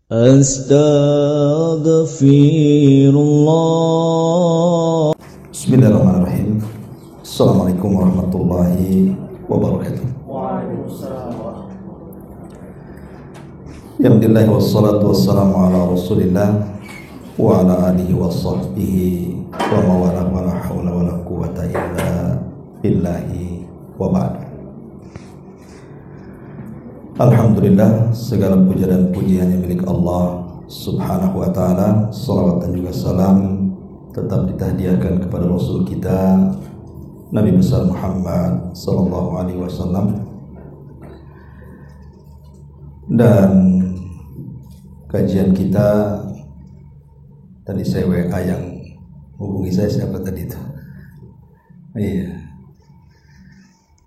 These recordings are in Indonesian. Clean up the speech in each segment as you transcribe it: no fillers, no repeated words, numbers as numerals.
Astaghfirullah. Bismillahirrahmanirrahim. Assalamualaikum warahmatullahi wabarakatuh. Alhamdulillah wassalatu wassalamu ala rasulillah wa ala alihi wa sahbihi wa mawala wa la hawla wa la quwwata illa billahi wa ba'd. Alhamdulillah, segala puja dan pujian yang milik Allah subhanahu wa ta'ala. Salawat dan juga salam tetap ditahdiahkan kepada Rasul kita Nabi besar Muhammad sallallahu alaihi wasallam. Dan kajian kita tadi saya WA yang hubungi saya, siapa tadi itu? Iya.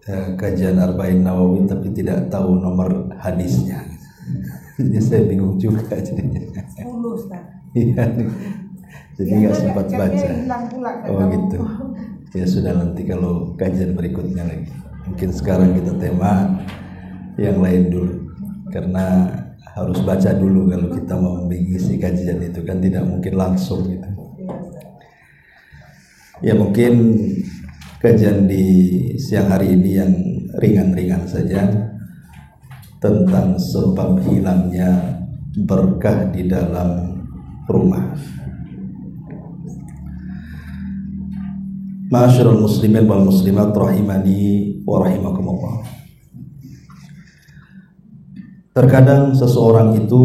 Kajian Arba'in Nawawi tapi tidak tahu nomor hadisnya. Jadi saya bingung juga jadinya. 10 Ustaz. Iya. Jadi nggak sempat baca. Oh gitu. Ya sudah, nanti kalau kajian berikutnya lagi. Mungkin sekarang kita tema yang lain dulu, karena harus baca dulu kalau kita mau mengisi kajian itu, kan tidak mungkin langsung gitu. Ya mungkin kajian di siang hari ini yang ringan-ringan saja tentang sebab hilangnya berkah di dalam rumah. Ma'asyiral muslimin wal muslimat rahimani wa rahimakumullah. Terkadang seseorang itu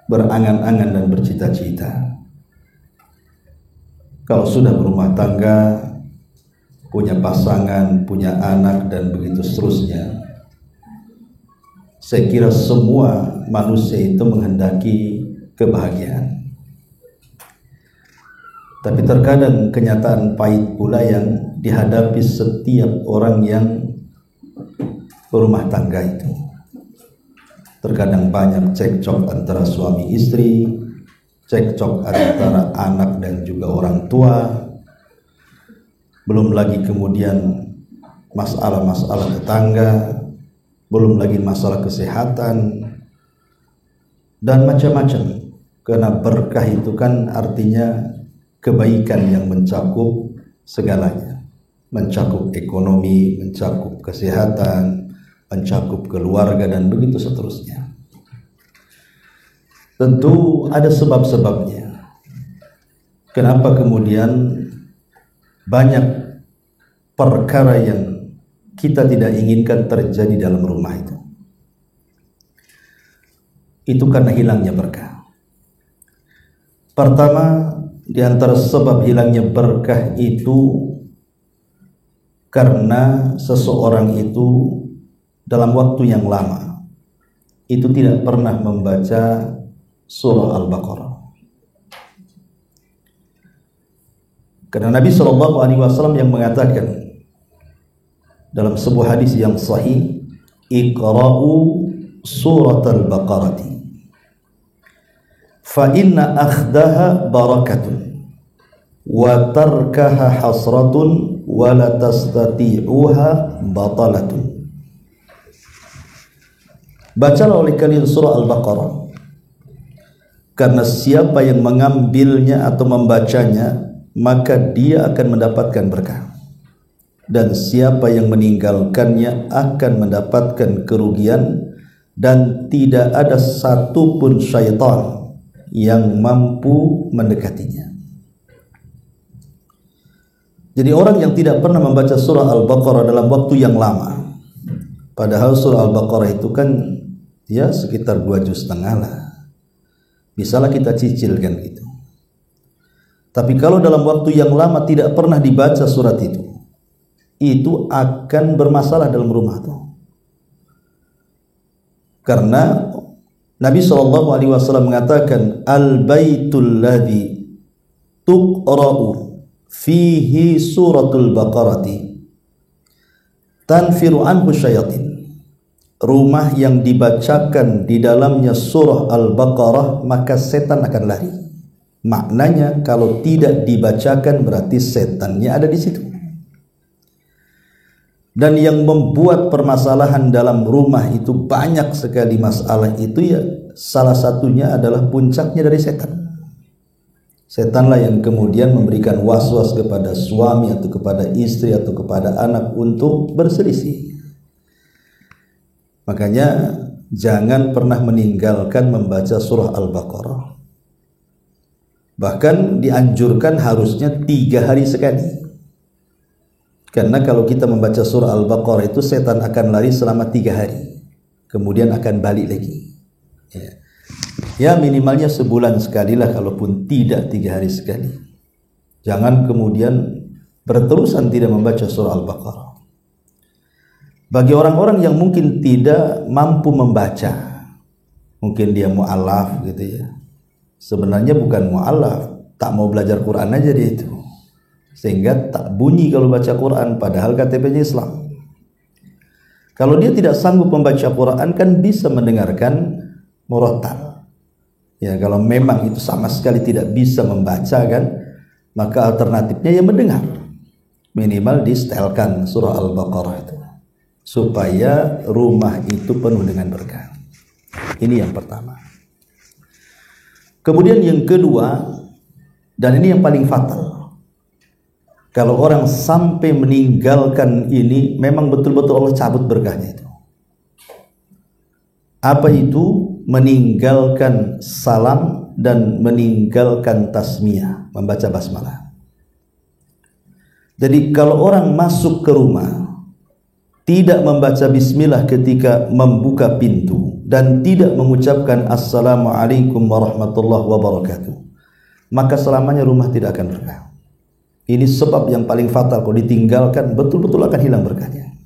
berangan-angan dan bercita-cita kalau sudah berumah tangga, punya pasangan, punya anak, dan begitu seterusnya. Saya kira semua manusia itu menghendaki kebahagiaan. Tapi terkadang kenyataan pahit pula yang dihadapi setiap orang yang berumah tangga itu. Terkadang banyak cekcok antara suami istri, cekcok antara anak dan juga orang tua, belum lagi kemudian masalah-masalah tetangga, belum lagi masalah kesehatan dan macam-macam. Karena berkah itu kan artinya kebaikan yang mencakup segalanya, mencakup ekonomi, mencakup kesehatan, mencakup keluarga, dan begitu seterusnya. Tentu ada sebab-sebabnya kenapa kemudian banyak perkara yang kita tidak inginkan terjadi dalam rumah itu. Itu karena hilangnya berkah. Pertama, di antara sebab hilangnya berkah itu karena seseorang itu dalam waktu yang lama itu tidak pernah membaca surah Al-Baqarah. Karena Nabi SAW yang mengatakan dalam sebuah hadis yang sahih, Iqra'u surat Al-Baqarati fa inna akhdaha barakatun wa tarkaha hasratun wa la tastati'uha batalatun. Bacalah oleh kalian surah Al-Baqarah, karena siapa yang mengambilnya atau membacanya maka dia akan mendapatkan berkah, dan siapa yang meninggalkannya akan mendapatkan kerugian, dan tidak ada satupun syaitan yang mampu mendekatinya. Jadi orang yang tidak pernah membaca surah Al-Baqarah dalam waktu yang lama, padahal surah Al-Baqarah itu kan ya sekitar 2,5 juz lah, bisalah kita cicilkan gitu. Tapi kalau dalam waktu yang lama tidak pernah dibaca surat itu akan bermasalah dalam rumah tuh. Karena Nabi SAW mengatakan, al-baitul ladzi tuqra'u fihi suratul baqarati tanfiru anhu syayatin. Rumah yang dibacakan di dalamnya surah Al-Baqarah maka setan akan lari. Maknanya kalau tidak dibacakan berarti setannya ada di situ. Dan yang membuat permasalahan dalam rumah itu banyak sekali masalah itu ya salah satunya adalah puncaknya dari setan. Setanlah yang kemudian memberikan was-was kepada suami atau kepada istri atau kepada anak untuk berselisih. Makanya jangan pernah meninggalkan membaca surah Al-Baqarah. Bahkan dianjurkan harusnya 3 hari sekali. Karena kalau kita membaca surah Al-Baqarah itu setan akan lari selama 3 hari. Kemudian akan balik lagi. Ya minimalnya sebulan sekali lah, kalaupun tidak 3 hari sekali. Jangan kemudian berterusan tidak membaca surah Al-Baqarah. Bagi orang-orang yang mungkin tidak mampu membaca, mungkin dia mu'alaf gitu ya. Sebenarnya bukan mu'alaf, tak mau belajar Quran aja dia itu. Sehingga tak bunyi kalau baca Quran, padahal KTP-nya Islam. Kalau dia tidak sanggup membaca Quran kan bisa mendengarkan murattal. Ya, kalau memang itu sama sekali tidak bisa membaca kan, maka alternatifnya ya mendengar. Minimal di-setelkan surah Al-Baqarah itu supaya rumah itu penuh dengan berkah. Ini yang pertama. Kemudian yang kedua, dan ini yang paling fatal. Kalau orang sampai meninggalkan ini, memang betul-betul Allah cabut berkahnya itu. Apa itu? Meninggalkan salam dan meninggalkan tasmiyah, membaca basmalah. Jadi kalau orang masuk ke rumah tidak membaca bismillah ketika membuka pintu dan tidak mengucapkan assalamualaikum warahmatullahi wabarakatuh, maka selamanya rumah tidak akan berkah. Ini sebab yang paling fatal, kalau ditinggalkan betul-betul akan hilang berkahnya.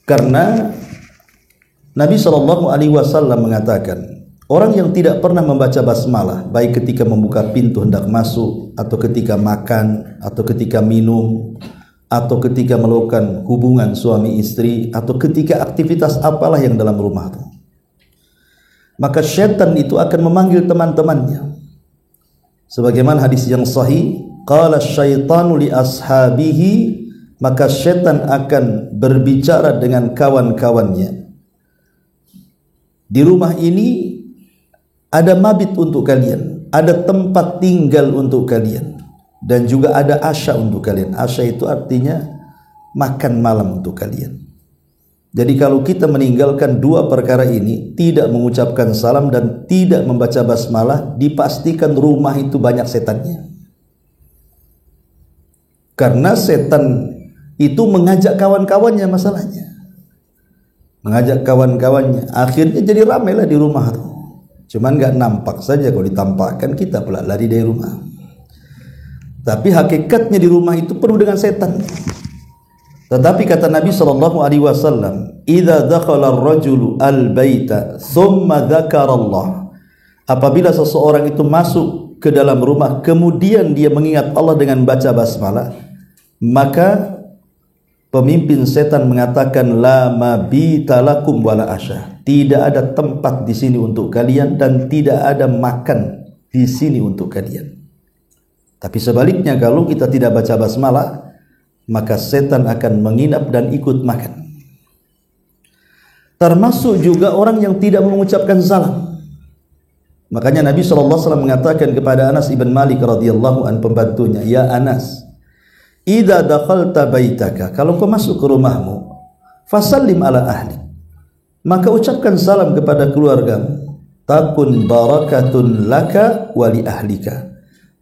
Karena Nabi SAW mengatakan, orang yang tidak pernah membaca basmalah, baik ketika membuka pintu hendak masuk, atau ketika makan, atau ketika minum, atau ketika melakukan hubungan suami istri, atau ketika aktivitas apalah yang dalam rumah itu, maka syaitan itu akan memanggil teman-temannya. Sebagaimana hadis yang sahih, qala syaitanu li ashabihi, maka syaitan akan berbicara dengan kawan-kawannya. Di rumah ini ada mabit untuk kalian, ada tempat tinggal untuk kalian, dan juga ada asya untuk kalian. Asya itu artinya makan malam untuk kalian. Jadi kalau kita meninggalkan 2 perkara ini, tidak mengucapkan salam dan tidak membaca basmalah, dipastikan rumah itu banyak setannya. Karena setan itu mengajak kawan-kawannya masalahnya. Mengajak kawan-kawannya, akhirnya jadi ramai lah di rumah tuh. Cuman nggak nampak saja, kalau ditampakkan kita pula lari dari rumah. Tapi hakikatnya di rumah itu penuh dengan setan. Tetapi kata Nabi SAW, "Idza dakhala ar-rajulu al-baita thumma dzakara Allah." Apabila seseorang itu masuk ke dalam rumah kemudian dia mengingat Allah dengan baca basmalah, maka pemimpin setan mengatakan, la mabita lakum wala asya. Tidak ada tempat di sini untuk kalian dan tidak ada makan di sini untuk kalian. Tapi sebaliknya, kalau kita tidak baca basmalah, maka setan akan menginap dan ikut makan. Termasuk juga orang yang tidak mengucapkan salam. Makanya Nabi SAW mengatakan kepada Anas ibn Malik radhiyallahu an, pembantunya, ya Anas, idza dakhalta baitaka, kalau kau masuk ke rumahmu, fasallim ala ahli, maka ucapkan salam kepada keluargamu, takun barakatun laka wa li ahlika,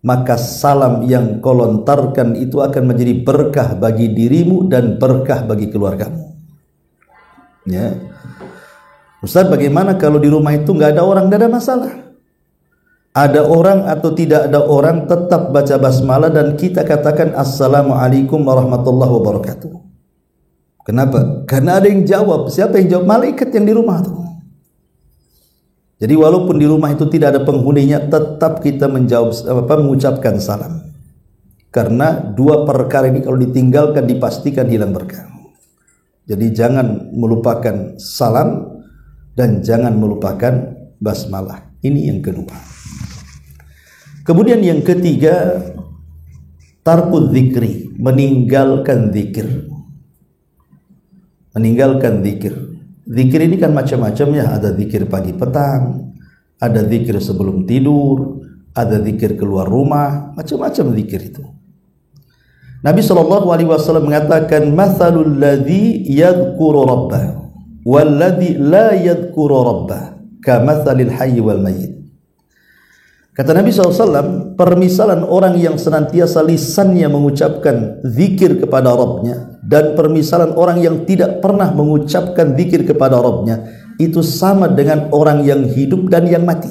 maka salam yang kau lontarkan itu akan menjadi berkah bagi dirimu dan berkah bagi keluargamu. Ya, Ustaz, bagaimana kalau di rumah itu nggak ada orang? Nggak ada masalah. Ada orang atau tidak ada orang, tetap baca basmalah dan kita katakan assalamualaikum warahmatullahi wabarakatuh. Kenapa? Karena ada yang jawab. Siapa yang jawab? Malaikat yang di rumah itu. Jadi walaupun di rumah itu tidak ada penghuninya, tetap kita mengucapkan salam. Karena 2 perkara ini kalau ditinggalkan dipastikan hilang berkah. Jadi jangan melupakan salam dan jangan melupakan basmalah. Ini yang kedua. Kemudian yang ketiga, tarkud dzikri, meninggalkan zikir. Meninggalkan zikir. Zikir ini kan macam-macam ya, ada zikir pagi petang, ada zikir sebelum tidur, ada zikir keluar rumah, macam-macam zikir itu. Nabi SAW mengatakan, mathalul ladzi yadhkuru rabbah wal ladzi la yadhkuru rabbah kamathalil hayy wal mayyit. Kata Nabi SAW, permisalan orang yang senantiasa lisannya mengucapkan zikir kepada Rabbnya dan permisalan orang yang tidak pernah mengucapkan zikir kepada Rabbnya itu sama dengan orang yang hidup dan yang mati.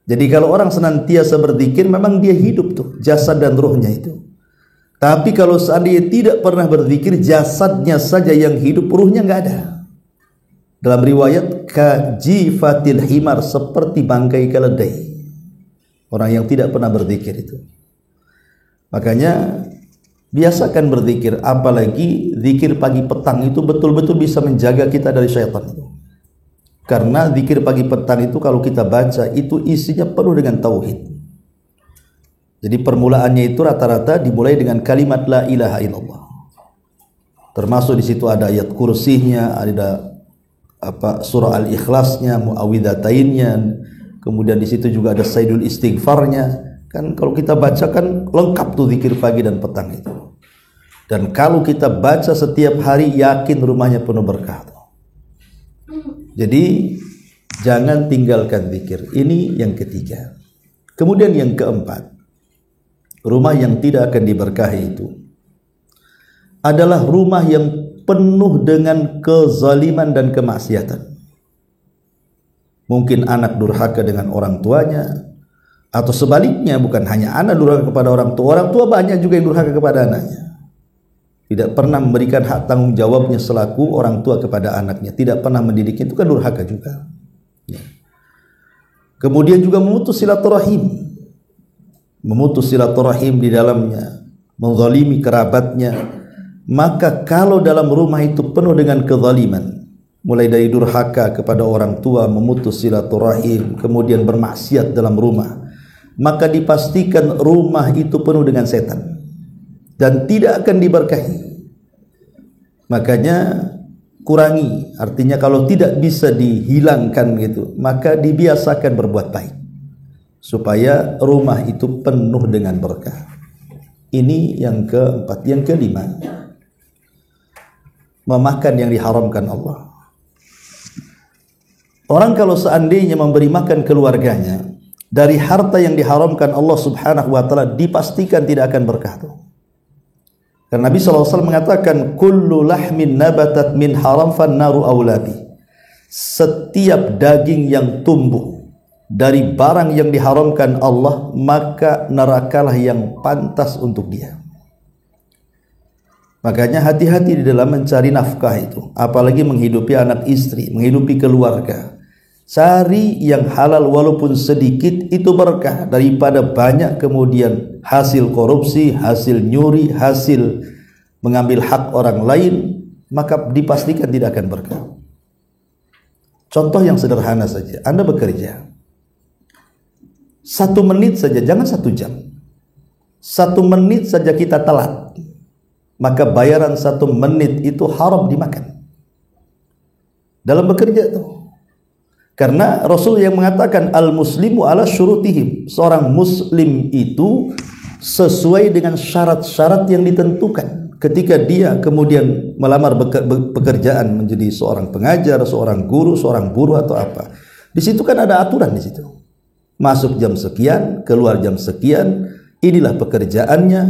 Jadi kalau orang senantiasa berzikir, memang dia hidup tuh, jasad dan ruhnya itu. Tapi kalau seandainya tidak pernah berzikir, jasadnya saja yang hidup, ruhnya nggak ada. Dalam riwayat, kajifatil himar, seperti bangkai keledai. Orang yang tidak pernah berzikir itu. Makanya biasakan berzikir, apalagi zikir pagi petang itu betul-betul bisa menjaga kita dari syaitan itu. Karena zikir pagi petang itu kalau kita baca itu isinya penuh dengan tauhid. Jadi permulaannya itu rata-rata dimulai dengan kalimat la ilaha illallah. Termasuk di situ ada ayat kursihnya, ada surah Al-Ikhlasnya, muawwidhatainnya, kemudian di situ juga ada sayyidul istighfarnya. Kan kalau kita baca kan lengkap tuh zikir pagi dan petang itu. Dan kalau kita baca setiap hari, yakin rumahnya penuh berkah. Jadi jangan tinggalkan zikir. Ini yang ketiga. Kemudian yang keempat, rumah yang tidak akan diberkahi itu adalah rumah yang penuh dengan kezaliman dan kemaksiatan. Mungkin anak durhaka dengan orang tuanya, atau sebaliknya, bukan hanya anak durhaka kepada orang tua banyak juga yang durhaka kepada anaknya. Tidak pernah memberikan hak tanggung jawabnya selaku orang tua kepada anaknya, tidak pernah mendidiknya, itu kan durhaka juga. Kemudian juga memutus silaturahim di dalamnya, menzalimi kerabatnya. Maka kalau dalam rumah itu penuh dengan kezaliman, mulai dari durhaka kepada orang tua, memutus silaturahim, kemudian bermaksiat dalam rumah, maka dipastikan rumah itu penuh dengan setan dan tidak akan diberkahi. Makanya kurangi, artinya kalau tidak bisa dihilangkan gitu, maka dibiasakan berbuat baik supaya rumah itu penuh dengan berkah. Ini yang keempat. Yang kelima, memakan yang diharamkan Allah. Orang kalau seandainya memberi makan keluarganya dari harta yang diharamkan Allah Subhanahu wa taala, dipastikan tidak akan berkah. Karena Nabi SAW mengatakan, kullu lahmin nabatat min haram fan naru aulabi. Setiap daging yang tumbuh dari barang yang diharamkan Allah, maka nerakalah yang pantas untuk dia. Makanya hati-hati di dalam mencari nafkah itu, apalagi menghidupi anak istri, menghidupi keluarga. Cari yang halal walaupun sedikit, itu berkah daripada banyak kemudian hasil korupsi, hasil nyuri, hasil mengambil hak orang lain, maka dipastikan tidak akan berkah. Contoh yang sederhana saja, Anda bekerja 1 menit saja, jangan 1 jam, 1 menit saja kita telat, maka bayaran 1 menit itu haram dimakan dalam bekerja itu. Karena Rasul yang mengatakan al-muslimu ala syurutihim, seorang muslim itu sesuai dengan syarat-syarat yang ditentukan ketika dia kemudian melamar pekerjaan menjadi seorang pengajar, seorang guru, seorang buruh atau apa. Di situ kan ada aturan di situ. Masuk jam sekian, keluar jam sekian, inilah pekerjaannya,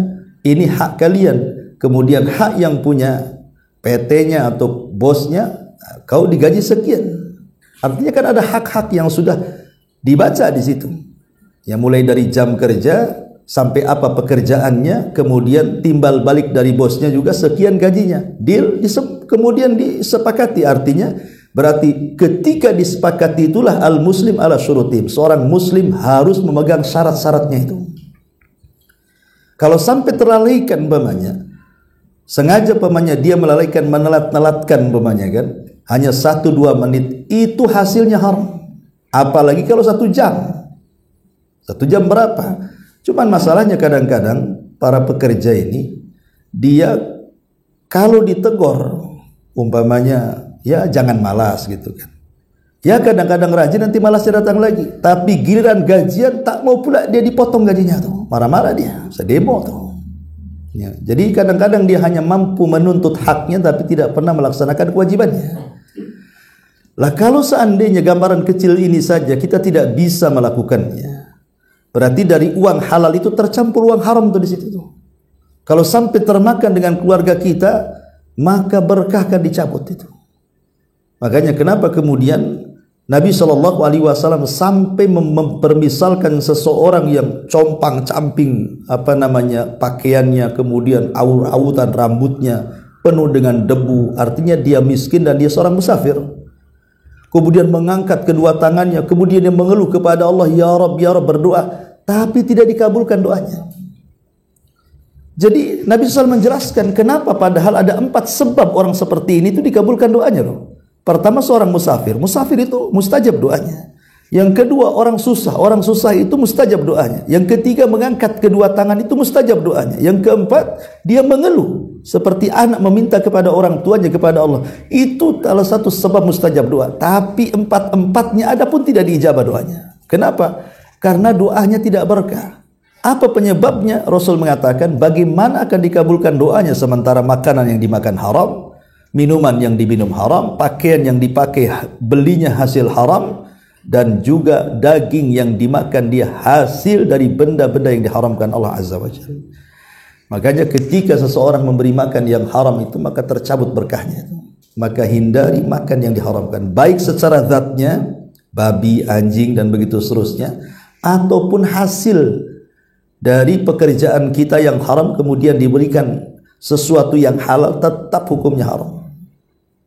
ini hak kalian. Kemudian hak yang punya PT-nya atau bosnya, kau digaji sekian. Artinya kan ada hak-hak yang sudah dibaca di situ. Ya, mulai dari jam kerja sampai apa pekerjaannya, kemudian timbal balik dari bosnya juga sekian gajinya. Deal kemudian disepakati, artinya berarti ketika disepakati itulah al-muslim ala syurutim. Seorang muslim harus memegang syarat-syaratnya itu. Kalau sampai terlalaikan umpamanya, sengaja umpamanya dia melalaikan, menelat-nelatkan umpamanya kan, hanya 1-2 menit, itu hasilnya haram. Apalagi kalau 1 jam. 1 jam berapa? Cuman masalahnya kadang-kadang para pekerja ini, dia kalau ditegur Umpamanya, ya jangan malas gitu kan. Ya kadang-kadang rajin, nanti malasnya datang lagi. Tapi giliran gajian tak mau pula dia dipotong gajinya tuh. Marah-marah dia, bisa demo tuh. Ya, jadi kadang-kadang dia hanya mampu menuntut haknya tapi tidak pernah melaksanakan kewajibannya. Lah kalau seandainya gambaran kecil ini saja kita tidak bisa melakukannya, berarti dari uang halal itu tercampur uang haram tuh di situ tuh. Kalau sampai termakan dengan keluarga kita, maka berkah akan dicabut itu. Makanya kenapa kemudian Nabi SAW sampai mempermisalkan seseorang yang compang-camping pakaiannya, kemudian aur-autan rambutnya penuh dengan debu, artinya dia miskin dan dia seorang musafir. Kemudian mengangkat kedua tangannya, kemudian dia mengeluh kepada Allah, ya Rabb berdoa, tapi tidak dikabulkan doanya. Jadi Nabi SAW menjelaskan kenapa padahal ada 4 sebab orang seperti ini itu dikabulkan doanya loh. Pertama, seorang musafir itu mustajab doanya. Yang kedua, orang susah itu mustajab doanya. Yang ketiga, mengangkat kedua tangan itu mustajab doanya. Yang keempat, dia mengeluh seperti anak meminta kepada orang tuanya, kepada Allah. Itu salah satu sebab mustajab doa. Tapi 4-empatnya ada pun tidak diijabah doanya. Kenapa? Karena doanya tidak berkah. Apa penyebabnya? Rasul mengatakan, bagaimana akan dikabulkan doanya sementara makanan yang dimakan haram, minuman yang diminum haram, pakaian yang dipakai belinya hasil haram, dan juga daging yang dimakan dia hasil dari benda-benda yang diharamkan Allah Azza wa Jalla. Makanya ketika seseorang memberi makan yang haram itu, maka tercabut berkahnya. Maka hindari makan yang diharamkan, baik secara zatnya, babi, anjing dan begitu seterusnya, ataupun hasil dari pekerjaan kita yang haram kemudian diberikan sesuatu yang halal, tetap hukumnya haram.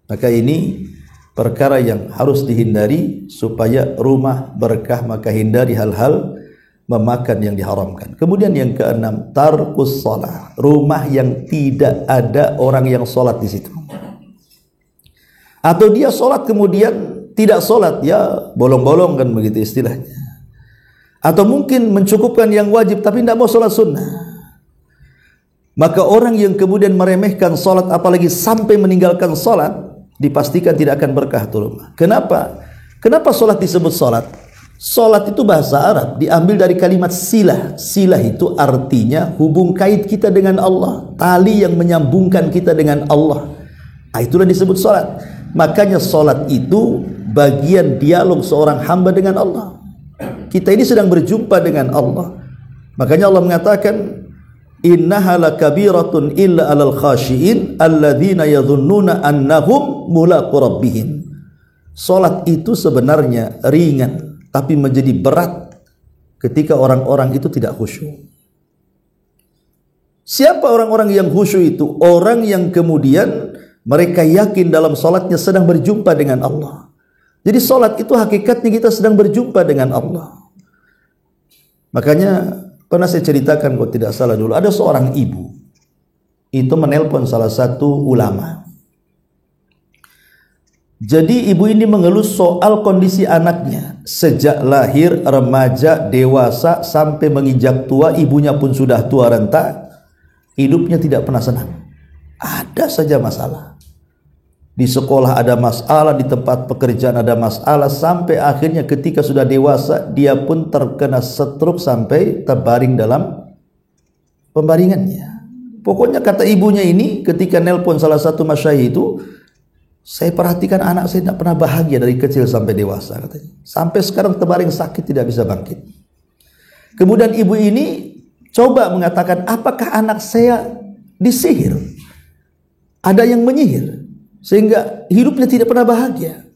Maka ini perkara yang harus dihindari supaya rumah berkah, maka hindari hal-hal memakan yang diharamkan. Kemudian yang keenam, tarkus shalah, rumah yang tidak ada orang yang sholat di situ. Atau dia sholat kemudian tidak sholat, ya bolong-bolong kan begitu istilahnya. Atau mungkin mencukupkan yang wajib tapi tidak mau sholat sunnah. Maka orang yang kemudian meremehkan sholat, apalagi sampai meninggalkan sholat, dipastikan tidak akan berkah tuh rumah. Kenapa? Kenapa sholat disebut sholat? Sholat itu bahasa Arab, diambil dari kalimat silah. Silah itu artinya hubung kait kita dengan Allah, tali yang menyambungkan kita dengan Allah. Nah, itulah disebut sholat. Makanya sholat itu bagian dialog seorang hamba dengan Allah. Kita ini sedang berjumpa dengan Allah. Makanya Allah mengatakan, innaha lakabiratun illa alal khashiin alladzina yadhunnuna annahum mulaqu rabbihim. Salat itu sebenarnya ringan tapi menjadi berat ketika orang-orang itu tidak khusyuk. Siapa orang-orang yang khusyuk itu? Orang yang kemudian mereka yakin dalam salatnya sedang berjumpa dengan Allah. Jadi salat itu hakikatnya kita sedang berjumpa dengan Allah. Makanya pernah saya ceritakan kalau tidak salah dulu, ada seorang ibu itu menelpon salah satu ulama. Jadi ibu ini mengeluh soal kondisi anaknya. Sejak lahir, remaja, dewasa, sampai menginjak tua, ibunya pun sudah tua renta, hidupnya tidak pernah senang. Ada saja masalah. Di sekolah ada masalah, di tempat pekerjaan ada masalah, sampai akhirnya ketika sudah dewasa dia pun terkena stroke sampai terbaring dalam pembaringannya. Pokoknya kata ibunya ini ketika nelpon salah satu masyayikh itu, saya perhatikan anak saya tidak pernah bahagia dari kecil sampai dewasa katanya. Sampai sekarang terbaring sakit tidak bisa bangkit. Kemudian ibu ini coba mengatakan, apakah anak saya disihir? Ada yang menyihir sehingga hidupnya tidak pernah bahagia.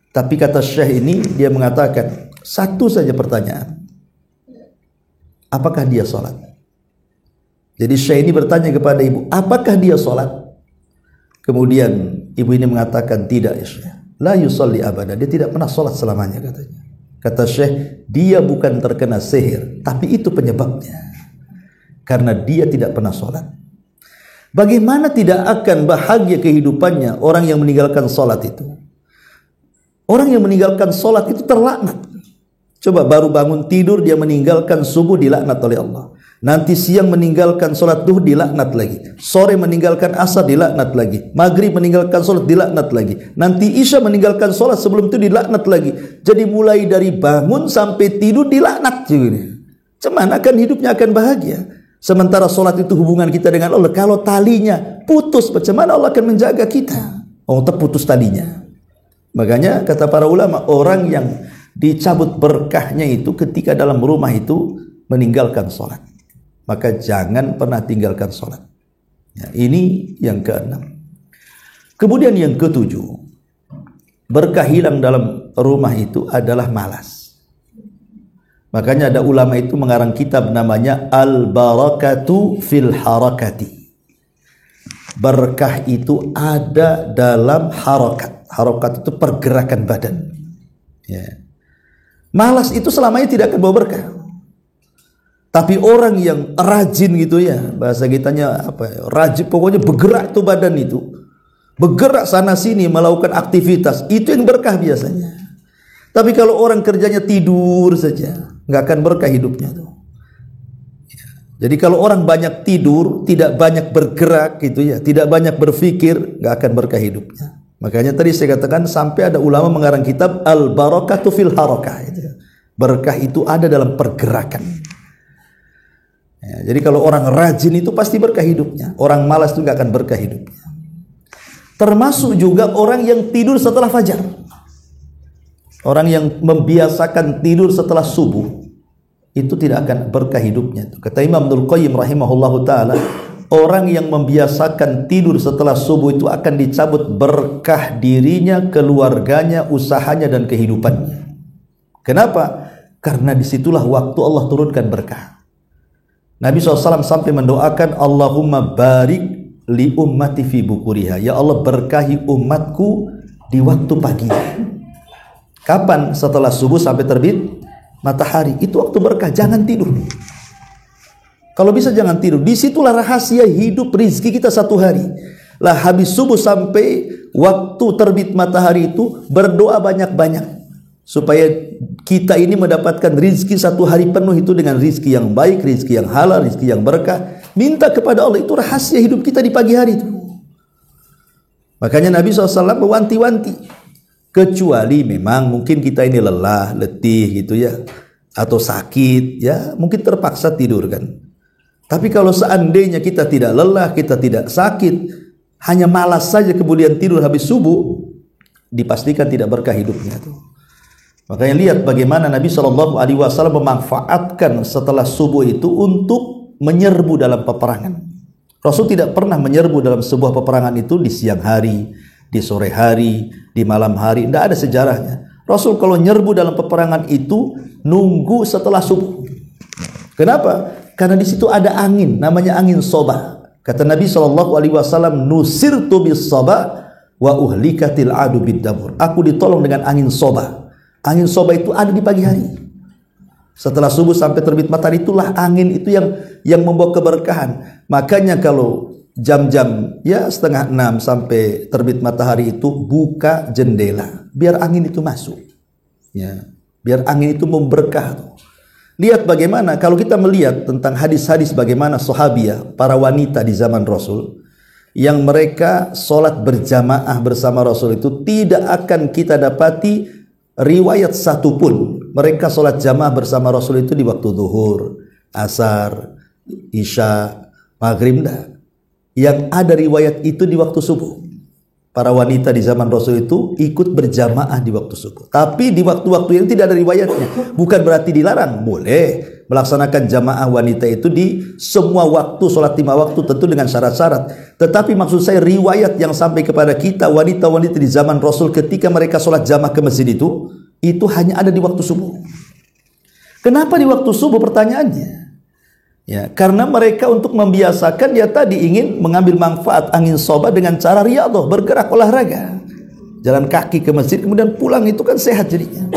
Tapi kata syekh ini, dia mengatakan satu saja pertanyaan, apakah dia sholat? Jadi syekh ini bertanya kepada ibu, apakah dia sholat? Kemudian ibu ini mengatakan, tidak ya syekh, la yusalli abada, dia tidak pernah sholat selamanya katanya. Kata syekh, dia bukan terkena sihir, tapi itu penyebabnya, karena dia tidak pernah sholat. Bagaimana tidak akan bahagia kehidupannya orang yang meninggalkan sholat itu? Orang yang meninggalkan sholat itu terlaknat. Coba baru bangun tidur dia meninggalkan subuh, dilaknat oleh Allah. Nanti siang meninggalkan sholat duhur dilaknat lagi, sore meninggalkan asar dilaknat lagi, maghrib meninggalkan sholat dilaknat lagi, nanti isya meninggalkan sholat sebelum itu dilaknat lagi. Jadi mulai dari bangun sampai tidur dilaknat juga. Cuman akan hidupnya akan bahagia. Sementara sholat itu hubungan kita dengan Allah. Kalau talinya putus, bagaimana Allah akan menjaga kita? Oh, terputus talinya. Makanya kata para ulama, orang yang dicabut berkahnya itu ketika dalam rumah itu meninggalkan sholat. Maka jangan pernah tinggalkan sholat. Ya, ini yang keenam. Kemudian yang ketujuh, berkah hilang dalam rumah itu adalah malas. Makanya ada ulama itu mengarang kitab namanya Al-Barakatu fil Harakati. Berkah itu ada dalam harakat. Harakat itu pergerakan badan. Ya. Malas itu selamanya tidak akan bawa berkah. Tapi orang yang rajin gitu ya, bahasa kitanya apa ya, rajin, pokoknya bergerak tuh badan itu, bergerak sana sini melakukan aktivitas, itu yang berkah biasanya. Tapi kalau orang kerjanya tidur saja, nggak akan berkah hidupnya tuh. Jadi kalau orang banyak tidur, tidak banyak bergerak gitu ya, tidak banyak berpikir, nggak akan berkah hidupnya. Makanya tadi saya katakan sampai ada ulama mengarang kitab Al-Barakatu fil Harakah. Berkah itu ada dalam pergerakan. Ya, jadi kalau orang rajin itu pasti berkah hidupnya. Orang malas itu nggak akan berkah hidupnya. Termasuk juga orang yang tidur setelah fajar. Orang yang membiasakan tidur setelah subuh itu tidak akan berkah hidupnya. Kata Imam Ibnul Qayyim rahimahullahu taala, orang yang membiasakan tidur setelah subuh itu akan dicabut berkah dirinya, keluarganya, usahanya dan kehidupannya. Kenapa? Karena disitulah waktu Allah turunkan berkah. Nabi SAW sampai mendoakan, Allahumma barik li ummati fi bukuriha. Ya Allah, berkahi umatku di waktu pagi. Kapan? Setelah subuh sampai terbit matahari. Itu waktu berkah. Jangan tidur. Kalau bisa jangan tidur. Disitulah rahasia hidup rizki kita satu hari. Lah habis subuh sampai waktu terbit matahari itu berdoa banyak-banyak. Supaya kita ini mendapatkan rizki satu hari penuh itu dengan rizki yang baik, rizki yang halal, rizki yang berkah. Minta kepada Allah, itu rahasia hidup kita di pagi hari itu. Makanya Nabi SAW mewanti-wanti. Kecuali memang mungkin kita ini lelah, letih gitu ya, atau sakit ya, mungkin terpaksa tidur kan. Tapi kalau seandainya kita tidak lelah, kita tidak sakit, hanya malas saja kemudian tidur habis subuh, dipastikan tidak berkah hidupnya tuh. Makanya lihat bagaimana Nabi SAW memanfaatkan setelah subuh itu untuk menyerbu dalam peperangan. Rasul tidak pernah menyerbu dalam sebuah peperangan itu di siang hari, di sore hari, di malam hari. Tidak ada sejarahnya. Rasul kalau nyerbu dalam peperangan itu nunggu setelah subuh. Kenapa? Karena di situ ada angin, namanya angin soba. Kata Nabi SAW, nusirtu bis soba wa uhlikatil adu bid dabur. Aku ditolong dengan angin soba. Angin soba itu ada di pagi hari. Setelah subuh sampai terbit matahari, itulah angin itu yang membawa keberkahan. Makanya kalau jam-jam ya 5:30 sampai terbit matahari itu buka jendela biar angin itu masuk. Ya, biar angin itu memberkah. Lihat bagaimana kalau kita melihat tentang hadis-hadis bagaimana sahabiah, para wanita di zaman Rasul yang mereka sholat berjamaah bersama Rasul itu tidak akan kita dapati riwayat satu pun mereka sholat jamaah bersama Rasul itu di waktu zuhur, asar, isya, maghrib. Yang ada riwayat itu di waktu subuh. Para wanita di zaman Rasul itu ikut berjamaah di waktu subuh. Tapi di waktu-waktu yang tidak ada riwayatnya. Bukan berarti dilarang. Boleh melaksanakan jamaah wanita itu di semua waktu, sholat 5 waktu tentu dengan syarat-syarat. Tetapi maksud saya riwayat yang sampai kepada kita wanita-wanita di zaman Rasul ketika mereka sholat jamaah ke masjid itu hanya ada di waktu subuh. Kenapa di waktu subuh pertanyaannya? Ya, karena mereka untuk membiasakan dia tadi ingin mengambil manfaat angin soba dengan cara riyadhah, bergerak olahraga. Jalan kaki ke masjid kemudian pulang itu kan sehat jadinya.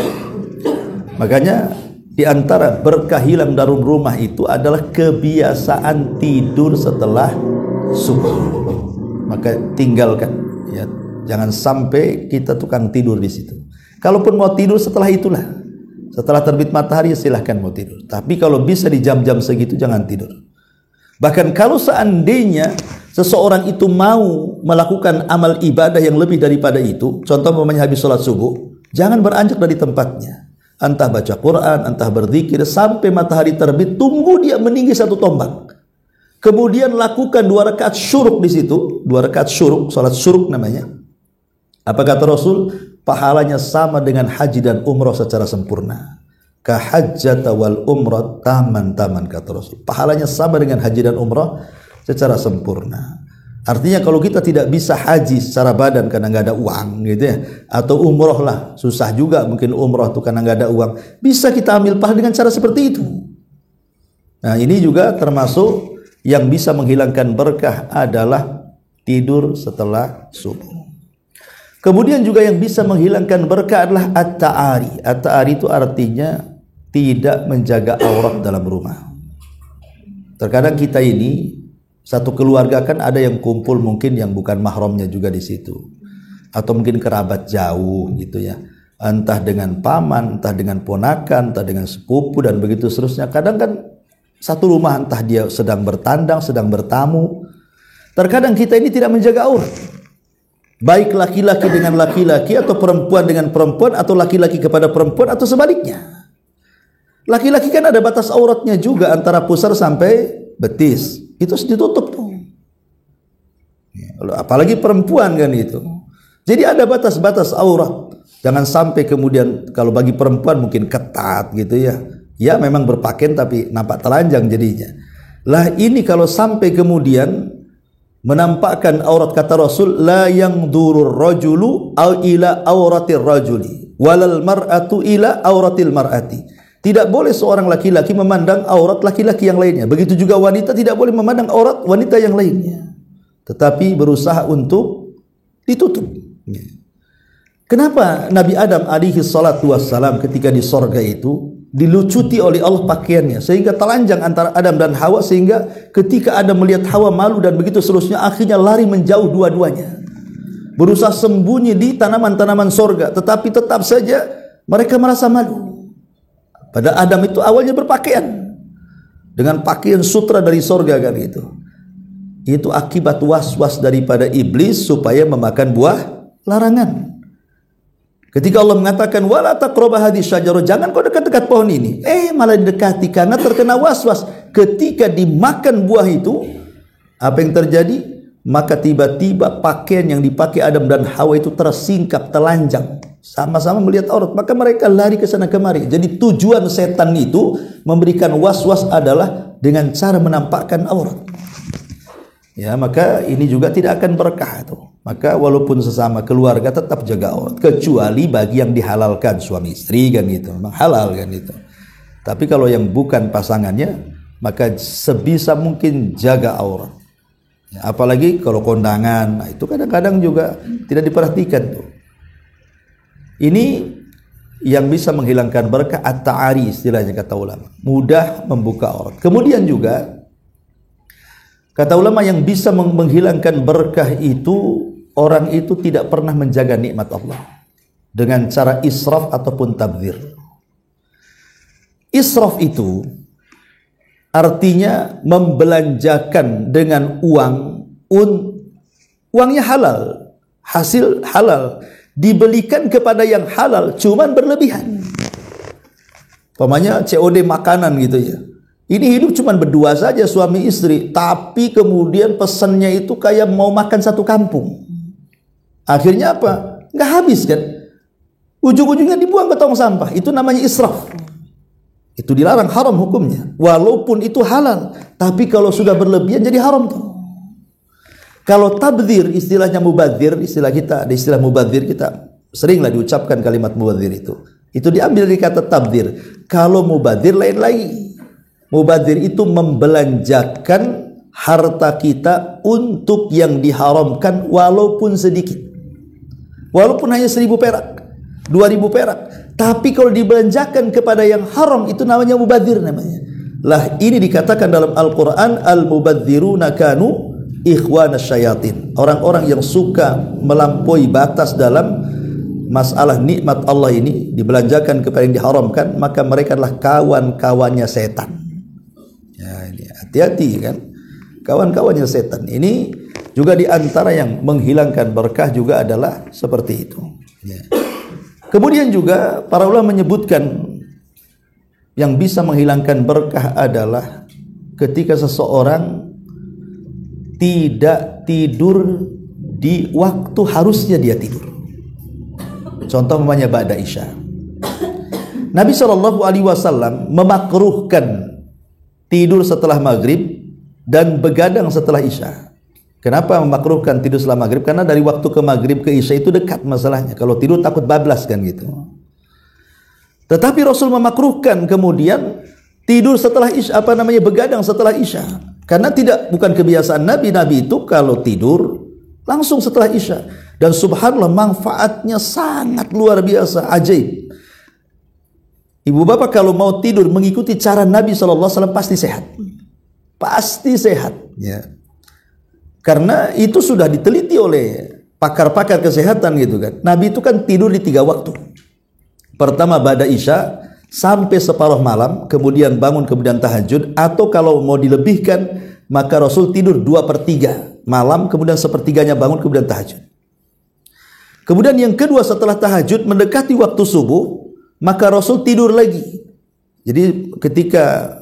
Makanya di antara berkah hilang dalam rumah itu adalah kebiasaan tidur setelah subuh. Maka tinggalkan ya, jangan sampai kita tukang tidur di situ. Kalaupun mau tidur setelah itulah. Setelah terbit matahari silahkan mau tidur. Tapi kalau bisa di jam-jam segitu jangan tidur. Bahkan kalau seandainya seseorang itu mau melakukan amal ibadah yang lebih daripada itu, contoh umpamanya habis sholat subuh, jangan beranjak dari tempatnya. Entah baca Quran, entah berzikir sampai matahari terbit, tunggu dia meninggi 1 tombak. Kemudian lakukan 2 rakaat syuruk di situ, 2 rakaat syuruk, salat syuruk namanya. Apa kata Rasul? Pahalanya sama dengan haji dan umrah secara sempurna. Ka hajjata wal umrah taman-taman kata Rasul. Pahalanya sama dengan haji dan umrah secara sempurna. Artinya kalau kita tidak bisa haji secara badan karena nggak ada uang gitu ya, atau umroh lah susah juga mungkin umroh tuh karena nggak ada uang, bisa kita ambil pahala dengan cara seperti itu. Nah ini juga termasuk yang bisa menghilangkan berkah adalah tidur setelah subuh. Kemudian juga yang bisa menghilangkan berkah adalah at-ta'ari. At-ta'ari itu artinya tidak menjaga aurat dalam rumah. Terkadang kita ini satu keluarga kan ada yang kumpul mungkin yang bukan mahramnya juga di situ, atau mungkin kerabat jauh gitu ya, entah dengan paman, entah dengan ponakan, entah dengan sepupu dan begitu seterusnya. Kadang kan satu rumah entah dia sedang bertandang, sedang bertamu. Terkadang kita ini tidak menjaga aurat, baik laki-laki dengan laki-laki atau perempuan dengan perempuan atau laki-laki kepada perempuan atau sebaliknya. Laki-laki kan ada batas auratnya juga antara pusar sampai betis. Itu ditutup tuh. Apalagi perempuan kan itu. Jadi ada batas-batas aurat. Jangan sampai kemudian kalau bagi perempuan mungkin ketat gitu ya. Ya memang berpakaian tapi nampak telanjang jadinya. Lah ini kalau sampai kemudian menampakkan aurat kata Rasul, la yang durur rajulu au ila auratir rajuli walal mar'atu ila auratil mar'ati. Tidak boleh seorang laki-laki memandang aurat laki-laki yang lainnya. Begitu juga wanita tidak boleh memandang aurat wanita yang lainnya. Tetapi berusaha untuk ditutup. Kenapa Nabi Adam alaihi salatu wassalam ketika di sorga itu dilucuti oleh Allah pakaiannya sehingga telanjang antara Adam dan Hawa, sehingga ketika Adam melihat Hawa malu dan begitu seterusnya akhirnya lari menjauh dua-duanya. Berusaha sembunyi di tanaman-tanaman sorga, tetapi tetap saja mereka merasa malu. Pada Adam itu awalnya berpakaian dengan pakaian sutra dari sorga kan itu. Itu akibat was-was daripada iblis supaya memakan buah larangan. Ketika Allah mengatakan wala taqrabah hadhihi syajarah, jangan kau dekat-dekat pohon ini, malah didekati karena terkena was-was. Ketika dimakan buah itu, apa yang terjadi? Maka tiba-tiba pakaian yang dipakai Adam dan Hawa itu tersingkap, telanjang. Sama-sama melihat aurat, maka mereka lari ke sana kemari. Jadi tujuan setan itu memberikan was-was adalah dengan cara menampakkan aurat. Ya, maka ini juga tidak akan berkah itu. Maka walaupun sesama keluarga tetap jaga aurat, kecuali bagi yang dihalalkan suami istri kan itu, memang halal kan itu. Tapi kalau yang bukan pasangannya, maka sebisa mungkin jaga aurat. Ya, apalagi kalau kondangan, nah itu kadang-kadang juga tidak diperhatikan tuh. Ini yang bisa menghilangkan berkah at-ta'ari istilahnya kata ulama, mudah membuka aurat. Kemudian juga kata ulama yang bisa menghilangkan berkah itu, orang itu tidak pernah menjaga nikmat Allah dengan cara israf ataupun tabdzir. Israf itu artinya membelanjakan dengan uangnya halal, hasil halal, dibelikan kepada yang halal, cuman berlebihan. Umpamanya COD makanan gitu ya. Ini hidup cuman berdua saja suami istri, tapi kemudian pesannya itu kayak mau makan satu kampung. Akhirnya apa? Nggak habis kan? Ujung-ujungnya dibuang ke tong sampah. Itu namanya israf. Itu dilarang, haram hukumnya. Walaupun itu halal, tapi kalau sudah berlebihan jadi haram tuh. Kalau tabdzir, istilahnya mubadzir, istilah kita, ada istilah mubadzir, kita seringlah diucapkan kalimat mubadzir itu. Itu diambil dari kata tabdzir. Kalau mubadzir lain lagi. Mubadzir itu membelanjakan harta kita untuk yang diharamkan walaupun sedikit. Walaupun hanya 1.000 perak, 2.000 perak. Tapi kalau dibelanjakan kepada yang haram itu namanya mubadzir namanya. Lah ini dikatakan dalam Al-Quran, al-mubadziruna kanu ikhwanas syayatin. Orang-orang yang suka melampaui batas dalam masalah nikmat Allah ini dibelanjakan kepada yang diharamkan, maka mereka adalah kawan-kawannya setan. Ya, ini hati-hati kan, kawan-kawannya setan. Ini juga diantara yang menghilangkan berkah juga adalah seperti itu. Ya. Kemudian juga para ulama menyebutkan yang bisa menghilangkan berkah adalah ketika seseorang tidak tidur di waktu harusnya dia tidur. Contoh umpamanya ba'da isya. Nabi SAW memakruhkan tidur setelah maghrib dan begadang setelah isya. Kenapa memakruhkan tidur setelah maghrib? Karena dari waktu ke maghrib ke isya itu dekat masalahnya. Kalau tidur takut bablas kan gitu. Tetapi Rasul memakruhkan kemudian tidur setelah isya, begadang setelah isya. Karena bukan kebiasaan Nabi. Nabi itu kalau tidur langsung setelah isya. Dan subhanallah manfaatnya sangat luar biasa, ajaib. Ibu bapak kalau mau tidur mengikuti cara Nabi SAW pasti sehat. Pasti sehat. Ya. Karena itu sudah diteliti oleh pakar-pakar kesehatan gitu kan. Nabi itu kan tidur di 3 waktu. Pertama ba'da isya sampai separuh malam, kemudian bangun, kemudian tahajud. Atau kalau mau dilebihkan, maka Rasul tidur 2/3 malam, kemudian 1/3-nya bangun, kemudian tahajud. Kemudian yang kedua setelah tahajud mendekati waktu subuh, maka Rasul tidur lagi. Jadi ketika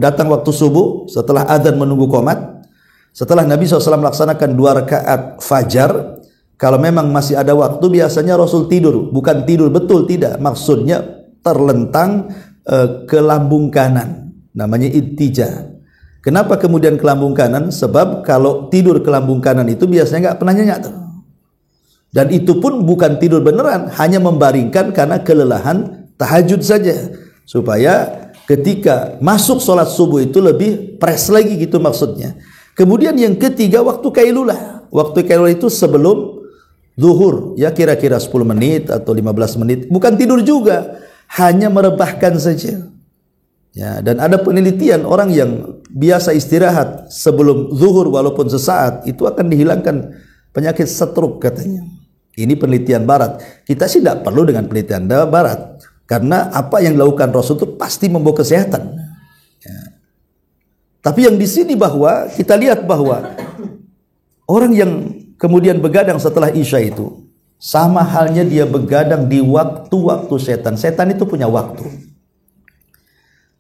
datang waktu subuh, setelah adzan menunggu qomat, setelah Nabi SAW melaksanakan 2 rakaat fajar, kalau memang masih ada waktu biasanya Rasul tidur. Bukan tidur betul, tidak. Maksudnya terlentang ke lambung kanan. Namanya ittija. Kenapa kemudian ke lambung kanan? Sebab kalau tidur ke lambung kanan itu biasanya nggak pernah nyenyak tuh. Dan itu pun bukan tidur beneran, hanya membaringkan karena kelelahan tahajud saja. Supaya ketika masuk sholat subuh itu lebih fresh lagi gitu maksudnya. Kemudian yang ketiga waktu kailulah. Waktu kailulah itu sebelum zuhur, ya kira-kira 10 menit atau 15 menit. Bukan tidur juga, hanya merebahkan saja. Ya, dan ada penelitian orang yang biasa istirahat sebelum zuhur walaupun sesaat itu akan dihilangkan penyakit stroke katanya. Ini penelitian barat. Kita sih tidak perlu dengan penelitian barat, karena apa yang dilakukan Rasul itu pasti membawa kesehatan. Ya. Tapi yang di sini bahwa kita lihat bahwa orang yang kemudian begadang setelah isya itu sama halnya dia begadang di waktu-waktu setan. Setan itu punya waktu.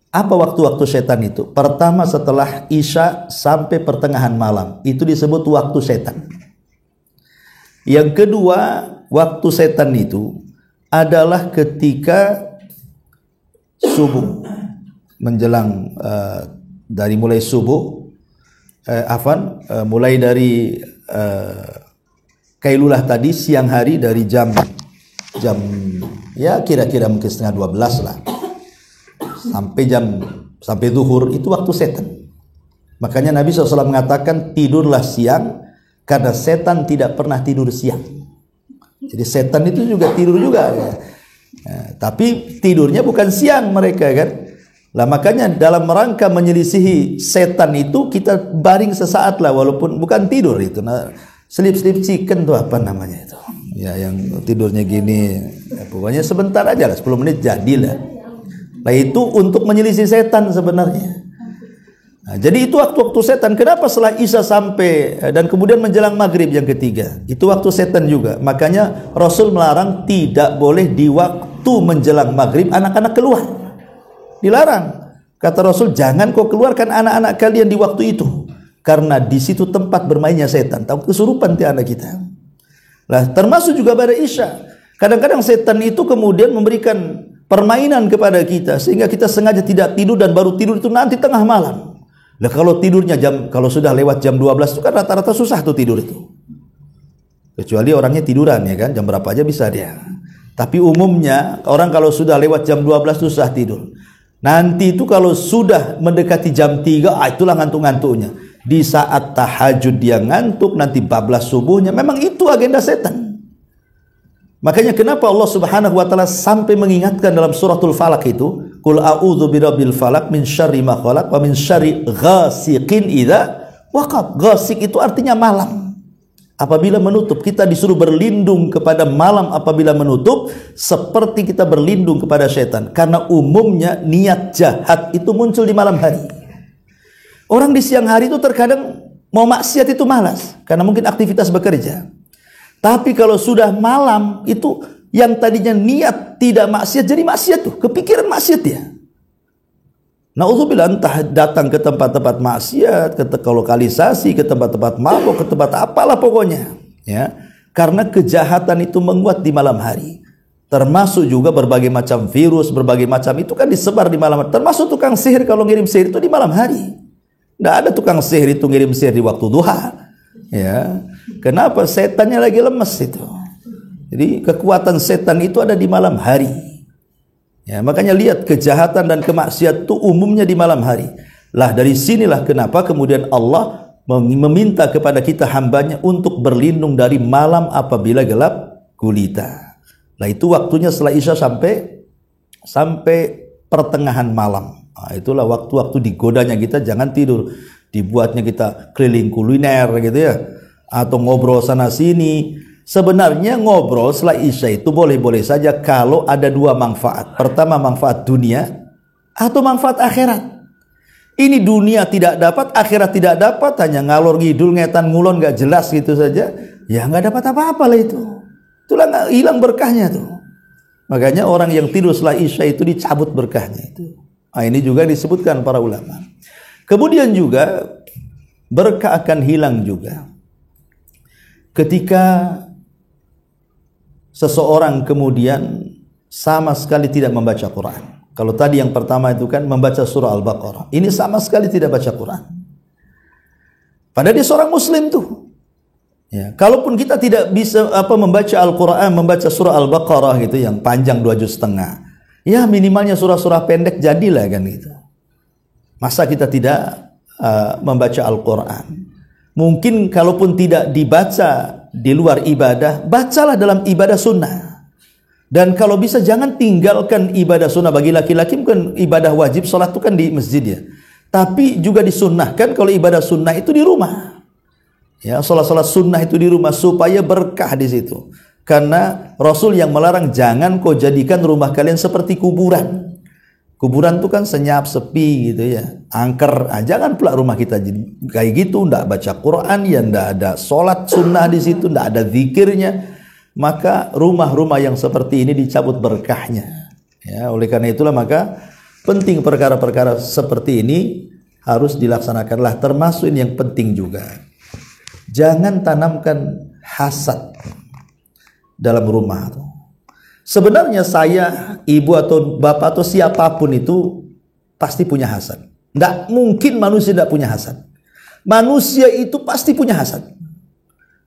Apa waktu-waktu setan itu? Pertama setelah isya sampai pertengahan malam, itu disebut waktu setan. Yang kedua, waktu setan itu adalah ketika subuh menjelang dari mulai subuh, mulai dari kailulah tadi siang hari dari jam ya kira-kira mungkin 11:30 lah sampai zuhur itu waktu setan. Makanya Nabi SAW mengatakan tidurlah siang karena setan tidak pernah tidur siang. Jadi setan itu juga tidur juga ya. Nah, tapi tidurnya bukan siang mereka kan. Lah makanya dalam rangka menyelisihi setan itu kita baring sesaat lah walaupun bukan tidur itu. Nah, sleep chicken tuh apa namanya itu? Ya yang tidurnya gini, ya, pokoknya sebentar aja lah 10 menit jadilah. Nah itu untuk menyelisih setan sebenarnya. Nah, jadi itu waktu-waktu setan. Kenapa setelah isya sampai dan kemudian menjelang maghrib yang ketiga? Itu waktu setan juga. Makanya Rasul melarang tidak boleh di waktu menjelang maghrib anak-anak keluar. Dilarang. Kata Rasul, jangan kau keluarkan anak-anak kalian di waktu itu, karena di situ tempat bermainnya setan. Tahu kesurupan ti anak kita. Nah, termasuk juga pada isya. Kadang-kadang setan itu kemudian memberikan permainan kepada kita sehingga kita sengaja tidak tidur dan baru tidur itu nanti tengah malam. Nah, kalau tidurnya kalau sudah lewat jam 12 itu kan rata-rata susah tuh tidur itu. Kecuali orangnya tiduran ya kan, jam berapa aja bisa dia. Tapi umumnya orang kalau sudah lewat jam 12 susah tidur. Nanti itu kalau sudah mendekati jam 3, itulah ngantuk-ngantuknya. Di saat tahajud dia ngantuk, nanti bablas subuhnya. Memang itu agenda setan. Makanya kenapa Allah Subhanahu wa taala sampai mengingatkan dalam suratul Falaq itu, qul a'udzu birabbil falaq min syarri ma khalaq wa min syarri ghasiqin idza waqab. Ghasiq itu artinya malam. apabila menutup. Kita disuruh berlindung kepada malam apabila menutup, seperti kita berlindung kepada setan. Karena umumnya niat jahat itu muncul di malam hari. Orang di siang hari itu terkadang mau maksiat itu malas, karena mungkin aktivitas bekerja. Tapi kalau sudah malam itu, yang tadinya niat tidak maksiat jadi maksiat tuh, kepikiran maksiat ya. Na'udzubillah, entah datang ke tempat-tempat maksiat, ke lokalisasi, ke tempat-tempat mabuk, ke tempat apalah pokoknya, ya. Karena kejahatan itu menguat di malam hari. Termasuk juga berbagai macam virus, berbagai macam itu kan disebar di malam hari. Termasuk tukang sihir kalau ngirim sihir itu di malam hari. Tidak ada tukang sihir itu ngirim sihir di waktu duha, ya. Kenapa? Setannya lagi lemes itu. Jadi kekuatan setan itu ada di malam hari. Ya, makanya lihat kejahatan dan kemaksiatan itu umumnya di malam hari. Lah dari sinilah kenapa kemudian Allah meminta kepada kita hambanya untuk berlindung dari malam apabila gelap gulita. Lah itu waktunya setelah Isya sampai pertengahan malam. Nah, itulah waktu-waktu digodanya kita jangan tidur. Dibuatnya kita keliling kuliner gitu ya, atau ngobrol sana sini. Sebenarnya ngobrol setelah Isya itu boleh-boleh saja kalau ada dua manfaat. Pertama manfaat dunia atau manfaat akhirat. Ini dunia tidak dapat, akhirat tidak dapat, hanya ngalor ngidul, ngetan ngulon gak jelas gitu saja. Ya gak dapat apa-apa lah itu. Itulah hilang berkahnya tuh. Makanya orang yang tidur setelah Isya itu dicabut berkahnya itu. Nah, ini juga disebutkan para ulama. Kemudian juga berkah akan hilang juga ketika seseorang kemudian sama sekali tidak membaca Quran. Kalau tadi yang pertama itu kan membaca surah Al-Baqarah. Ini sama sekali tidak baca Quran. Padahal dia seorang muslim tuh. Ya, kalaupun kita tidak bisa membaca Al-Quran, membaca surah Al-Baqarah gitu yang panjang 2,5 juz. Ya minimalnya surah-surah pendek jadilah kan gitu. Masa kita tidak membaca Al-Quran? Mungkin kalaupun tidak dibaca di luar ibadah, bacalah dalam ibadah sunnah. Dan kalau bisa jangan tinggalkan ibadah sunnah. Bagi laki-laki bukan ibadah wajib, sholat itu kan di masjid ya. Tapi juga disunnahkan kalau ibadah sunnah itu di rumah. Ya, sholat-sholat sunnah itu di rumah supaya berkah di situ. Karena Rasul yang melarang jangan kau jadikan rumah kalian seperti kuburan. Kuburan itu kan senyap, sepi gitu ya, angker. Nah, jangan pula rumah kita jadi kayak gitu, ndak baca Quran, ya ndak ada sholat sunnah di situ, ndak ada zikirnya. Maka rumah-rumah yang seperti ini dicabut berkahnya. Ya, oleh karena itulah maka penting perkara-perkara seperti ini harus dilaksanakanlah. Termasuk ini yang penting juga. Jangan tanamkan hasad dalam rumah tuh. Sebenarnya saya, ibu atau bapak atau siapapun itu pasti punya hasad. Tidak mungkin manusia tidak punya hasad. Manusia itu pasti punya hasad.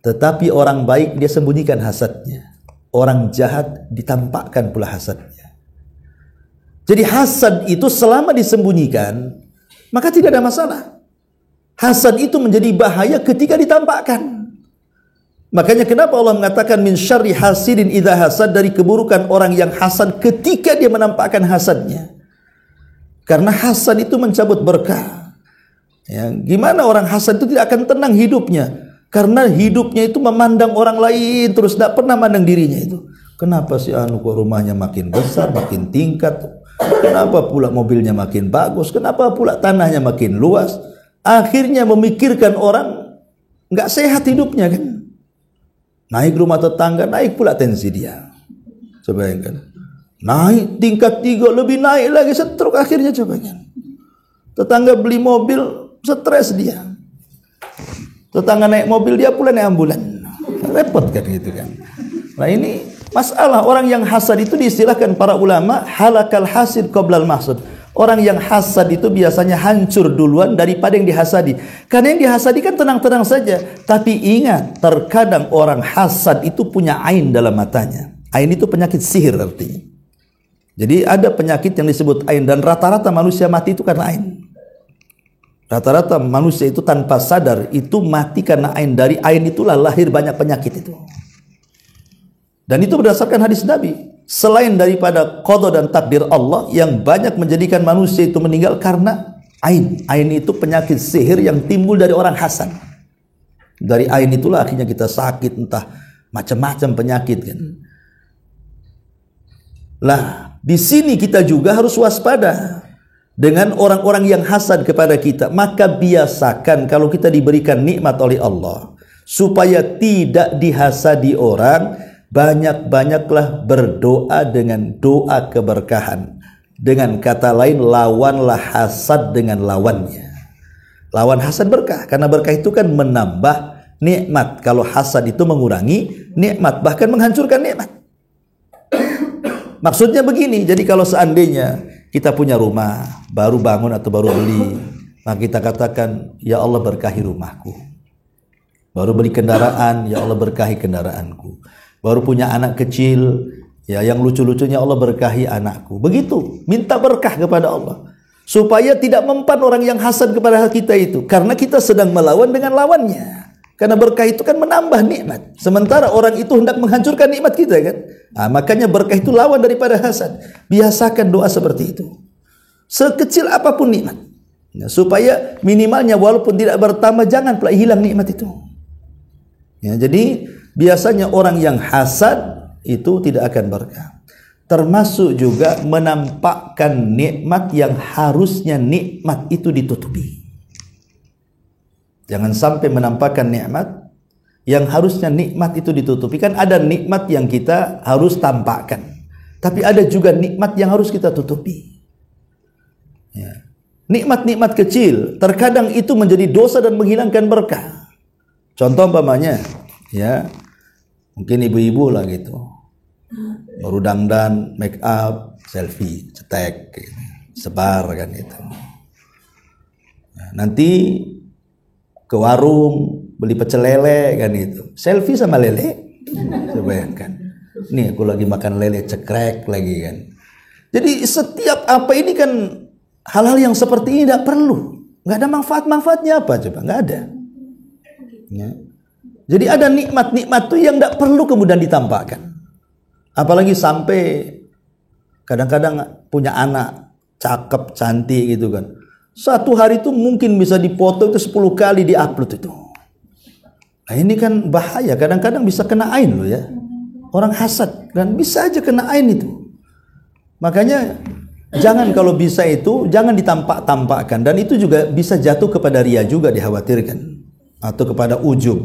Tetapi orang baik dia sembunyikan hasadnya. Orang jahat ditampakkan pula hasadnya. Jadi hasad itu selama disembunyikan, maka tidak ada masalah. Hasad itu menjadi bahaya ketika ditampakkan. Makanya kenapa Allah mengatakan min syarri hasidin idza hasad, dari keburukan orang yang hasad ketika dia menampakkan hasadnya. Karena hasad itu mencabut berkah. Ya, gimana orang hasad itu tidak akan tenang hidupnya? Karena hidupnya itu memandang orang lain terus, tidak pernah mandang dirinya itu. Kenapa si anu kok rumahnya makin besar, makin tingkat? Kenapa pula mobilnya makin bagus? Kenapa pula tanahnya makin luas? Akhirnya memikirkan orang nggak sehat hidupnya kan? Naik rumah tetangga, naik pula tensi dia. Coba bayangkan. Naik tingkat 3, lebih naik lagi, stroke akhirnya. Coba bayangkan. Tetangga beli mobil, stres dia. Tetangga naik mobil, dia pula naik ambulan. Repot kan gitu kan. Nah ini masalah. Orang yang hasad itu diistilahkan para ulama halakal hasid qoblal mahsud. Orang yang hasad itu biasanya hancur duluan daripada yang dihasadi. Karena yang dihasadi kan tenang-tenang saja. Tapi ingat, terkadang orang hasad itu punya ain dalam matanya. Ain itu penyakit sihir artinya. Jadi ada penyakit yang disebut ain. Dan rata-rata manusia mati itu karena ain. Rata-rata manusia itu tanpa sadar itu mati karena ain. Dari ain itulah lahir banyak penyakit itu. Dan itu berdasarkan hadis Nabi. Selain daripada qada dan takdir Allah yang banyak menjadikan manusia itu meninggal karena ain. Ain itu penyakit sihir yang timbul dari orang hasad. Dari ain itulah akhirnya kita sakit, entah macam-macam penyakit kan. Lah, di sini kita juga harus waspada dengan orang-orang yang hasad kepada kita. Maka biasakan kalau kita diberikan nikmat oleh Allah, supaya tidak dihasadi orang, banyak-banyaklah berdoa dengan doa keberkahan. Dengan kata lain, lawanlah hasad dengan lawannya. Lawan hasad berkah, karena berkah itu kan menambah nikmat. Kalau hasad itu mengurangi nikmat, bahkan menghancurkan nikmat. Maksudnya begini, jadi kalau seandainya kita punya rumah, baru bangun atau baru beli, maka kita katakan, ya Allah berkahi rumahku. Baru beli kendaraan, ya Allah berkahi kendaraanku. Baru punya anak kecil, ya yang lucu-lucunya, Allah berkahi anakku. Begitu, minta berkah kepada Allah, supaya tidak mempan orang yang hasad kepada kita itu, karena kita sedang melawan dengan lawannya. Karena berkah itu kan menambah nikmat, sementara orang itu hendak menghancurkan nikmat kita kan. Nah, makanya berkah itu lawan daripada hasad. Biasakan doa seperti itu, sekecil apapun nikmat, ya, supaya minimalnya walaupun tidak bertambah, jangan pula hilang nikmat itu. Ya, jadi biasanya orang yang hasad itu tidak akan berkah. Termasuk juga menampakkan nikmat yang harusnya nikmat itu ditutupi. Jangan sampai menampakkan nikmat yang harusnya nikmat itu ditutupi. Kan ada nikmat yang kita harus tampakkan, tapi ada juga nikmat yang harus kita tutupi. Ya. Nikmat-nikmat kecil terkadang itu menjadi dosa dan menghilangkan berkah. Contoh umpamanya, ya mungkin ibu-ibu lah gitu, baru dandan, make up, selfie, cetek, gitu, sebar kan itu. Nah, nanti ke warung beli pecel lele kan itu, selfie sama lele. Bayangkan, nih aku lagi makan lele cekrek lagi kan. Jadi setiap apa ini kan hal-hal yang seperti ini tidak perlu, nggak ada manfaatnya apa coba, nggak ada. Ya. Jadi ada nikmat-nikmat tuh yang tidak perlu kemudian ditampakkan. Apalagi sampai kadang-kadang punya anak cakep, cantik gitu kan. Satu hari itu mungkin bisa dipoto itu 10 kali diupload itu. Nah ini kan bahaya, kadang-kadang bisa kena ain loh ya. Orang hasad dan bisa aja kena ain itu. Makanya jangan, kalau bisa itu jangan ditampak-tampakkan, dan itu juga bisa jatuh kepada ria juga, dikhawatirkan, atau kepada ujub.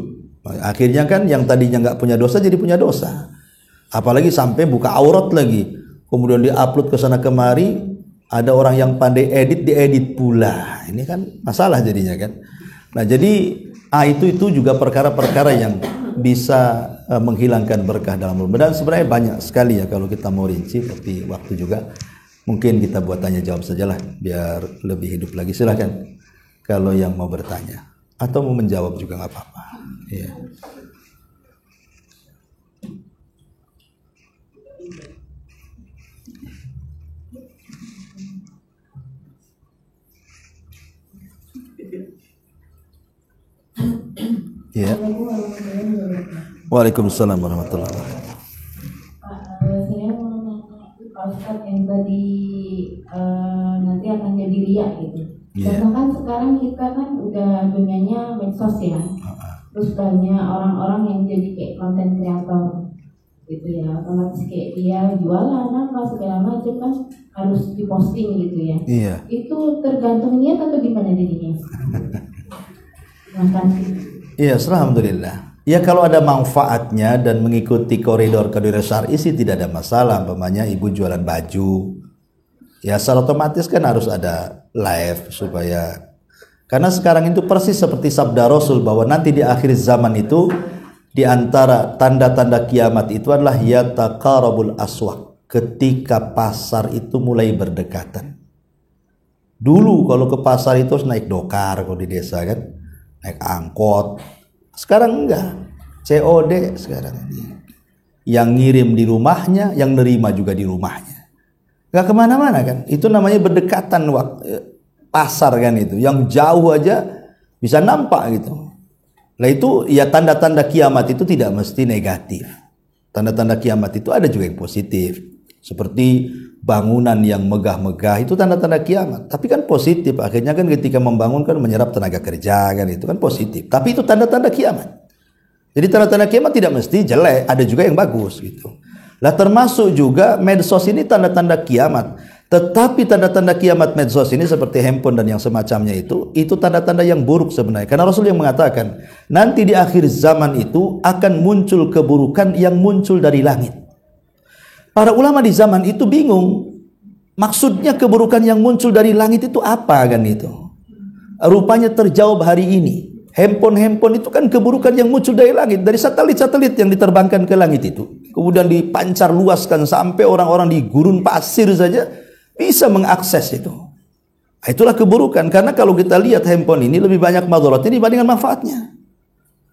Akhirnya kan yang tadinya nggak punya dosa jadi punya dosa. Apalagi sampai buka aurat lagi, kemudian diupload ke sana kemari, ada orang yang pandai edit diedit pula. Ini kan masalah jadinya kan. Nah jadi itu juga perkara-perkara yang bisa menghilangkan berkah dalam rumah. Dan sebenarnya banyak sekali ya kalau kita mau rinci, tapi waktu juga mungkin kita buat tanya jawab sajalah biar lebih hidup lagi. Silahkan kalau yang mau bertanya atau mau menjawab juga nggak apa-apa. Ya. Ya. Waalaikumsalam warahmatullahi wabarakatuh. Saya mau nanya Pak Ustadz yang tadi nanti akan jadi ria gitu. Yeah. Karena kan sekarang kita kan udah dunianya medsos ya. Terus banyak orang-orang yang jadi kayak konten kreator gitu ya. Otomatis kayak dia jualan apa segala macam kan harus diposting gitu ya. Iya. Itu tergantung niat atau gimana dirinya? Terima kasih. Iya, alhamdulillah. Ya kalau ada manfaatnya dan mengikuti koridor syar'i sih tidak ada masalah. Umpamanya ibu jualan baju, ya secara otomatis kan harus ada live supaya, karena sekarang itu persis seperti sabda Rasul bahwa nanti di akhir zaman itu di antara tanda-tanda kiamat itu adalah yataqarabul aswaq, ketika pasar itu mulai berdekatan. Dulu kalau ke pasar itu harus naik dokar, kalau di desa kan naik angkot. Sekarang enggak, COD sekarang ini. Yang ngirim di rumahnya, yang nerima juga di rumahnya. Enggak kemana-mana kan. Itu namanya berdekatan pasar kan itu. Yang jauh aja bisa nampak gitu. Nah itu ya tanda-tanda kiamat itu tidak mesti negatif. Tanda-tanda kiamat itu ada juga yang positif. Seperti bangunan yang megah-megah itu tanda-tanda kiamat. Tapi kan positif. Akhirnya kan ketika membangun kan menyerap tenaga kerja kan, itu kan positif. Tapi itu tanda-tanda kiamat. Jadi tanda-tanda kiamat tidak mesti jelek, ada juga yang bagus gitu. Lah termasuk juga medsos ini tanda-tanda kiamat. Tetapi tanda-tanda kiamat medsos ini seperti handphone dan yang semacamnya itu tanda-tanda yang buruk sebenarnya. Karena Rasul yang mengatakan, nanti di akhir zaman itu akan muncul keburukan yang muncul dari langit. Para ulama di zaman itu bingung, maksudnya keburukan yang muncul dari langit itu apa kan itu? Rupanya terjawab hari ini. Handphone itu kan keburukan yang muncul dari langit, dari satelit-satelit yang diterbangkan ke langit itu. Kemudian dipancar luaskan sampai orang-orang di gurun pasir saja bisa mengakses itu. Itulah keburukan, karena kalau kita lihat handphone ini lebih banyak madaratnya dibandingkan manfaatnya.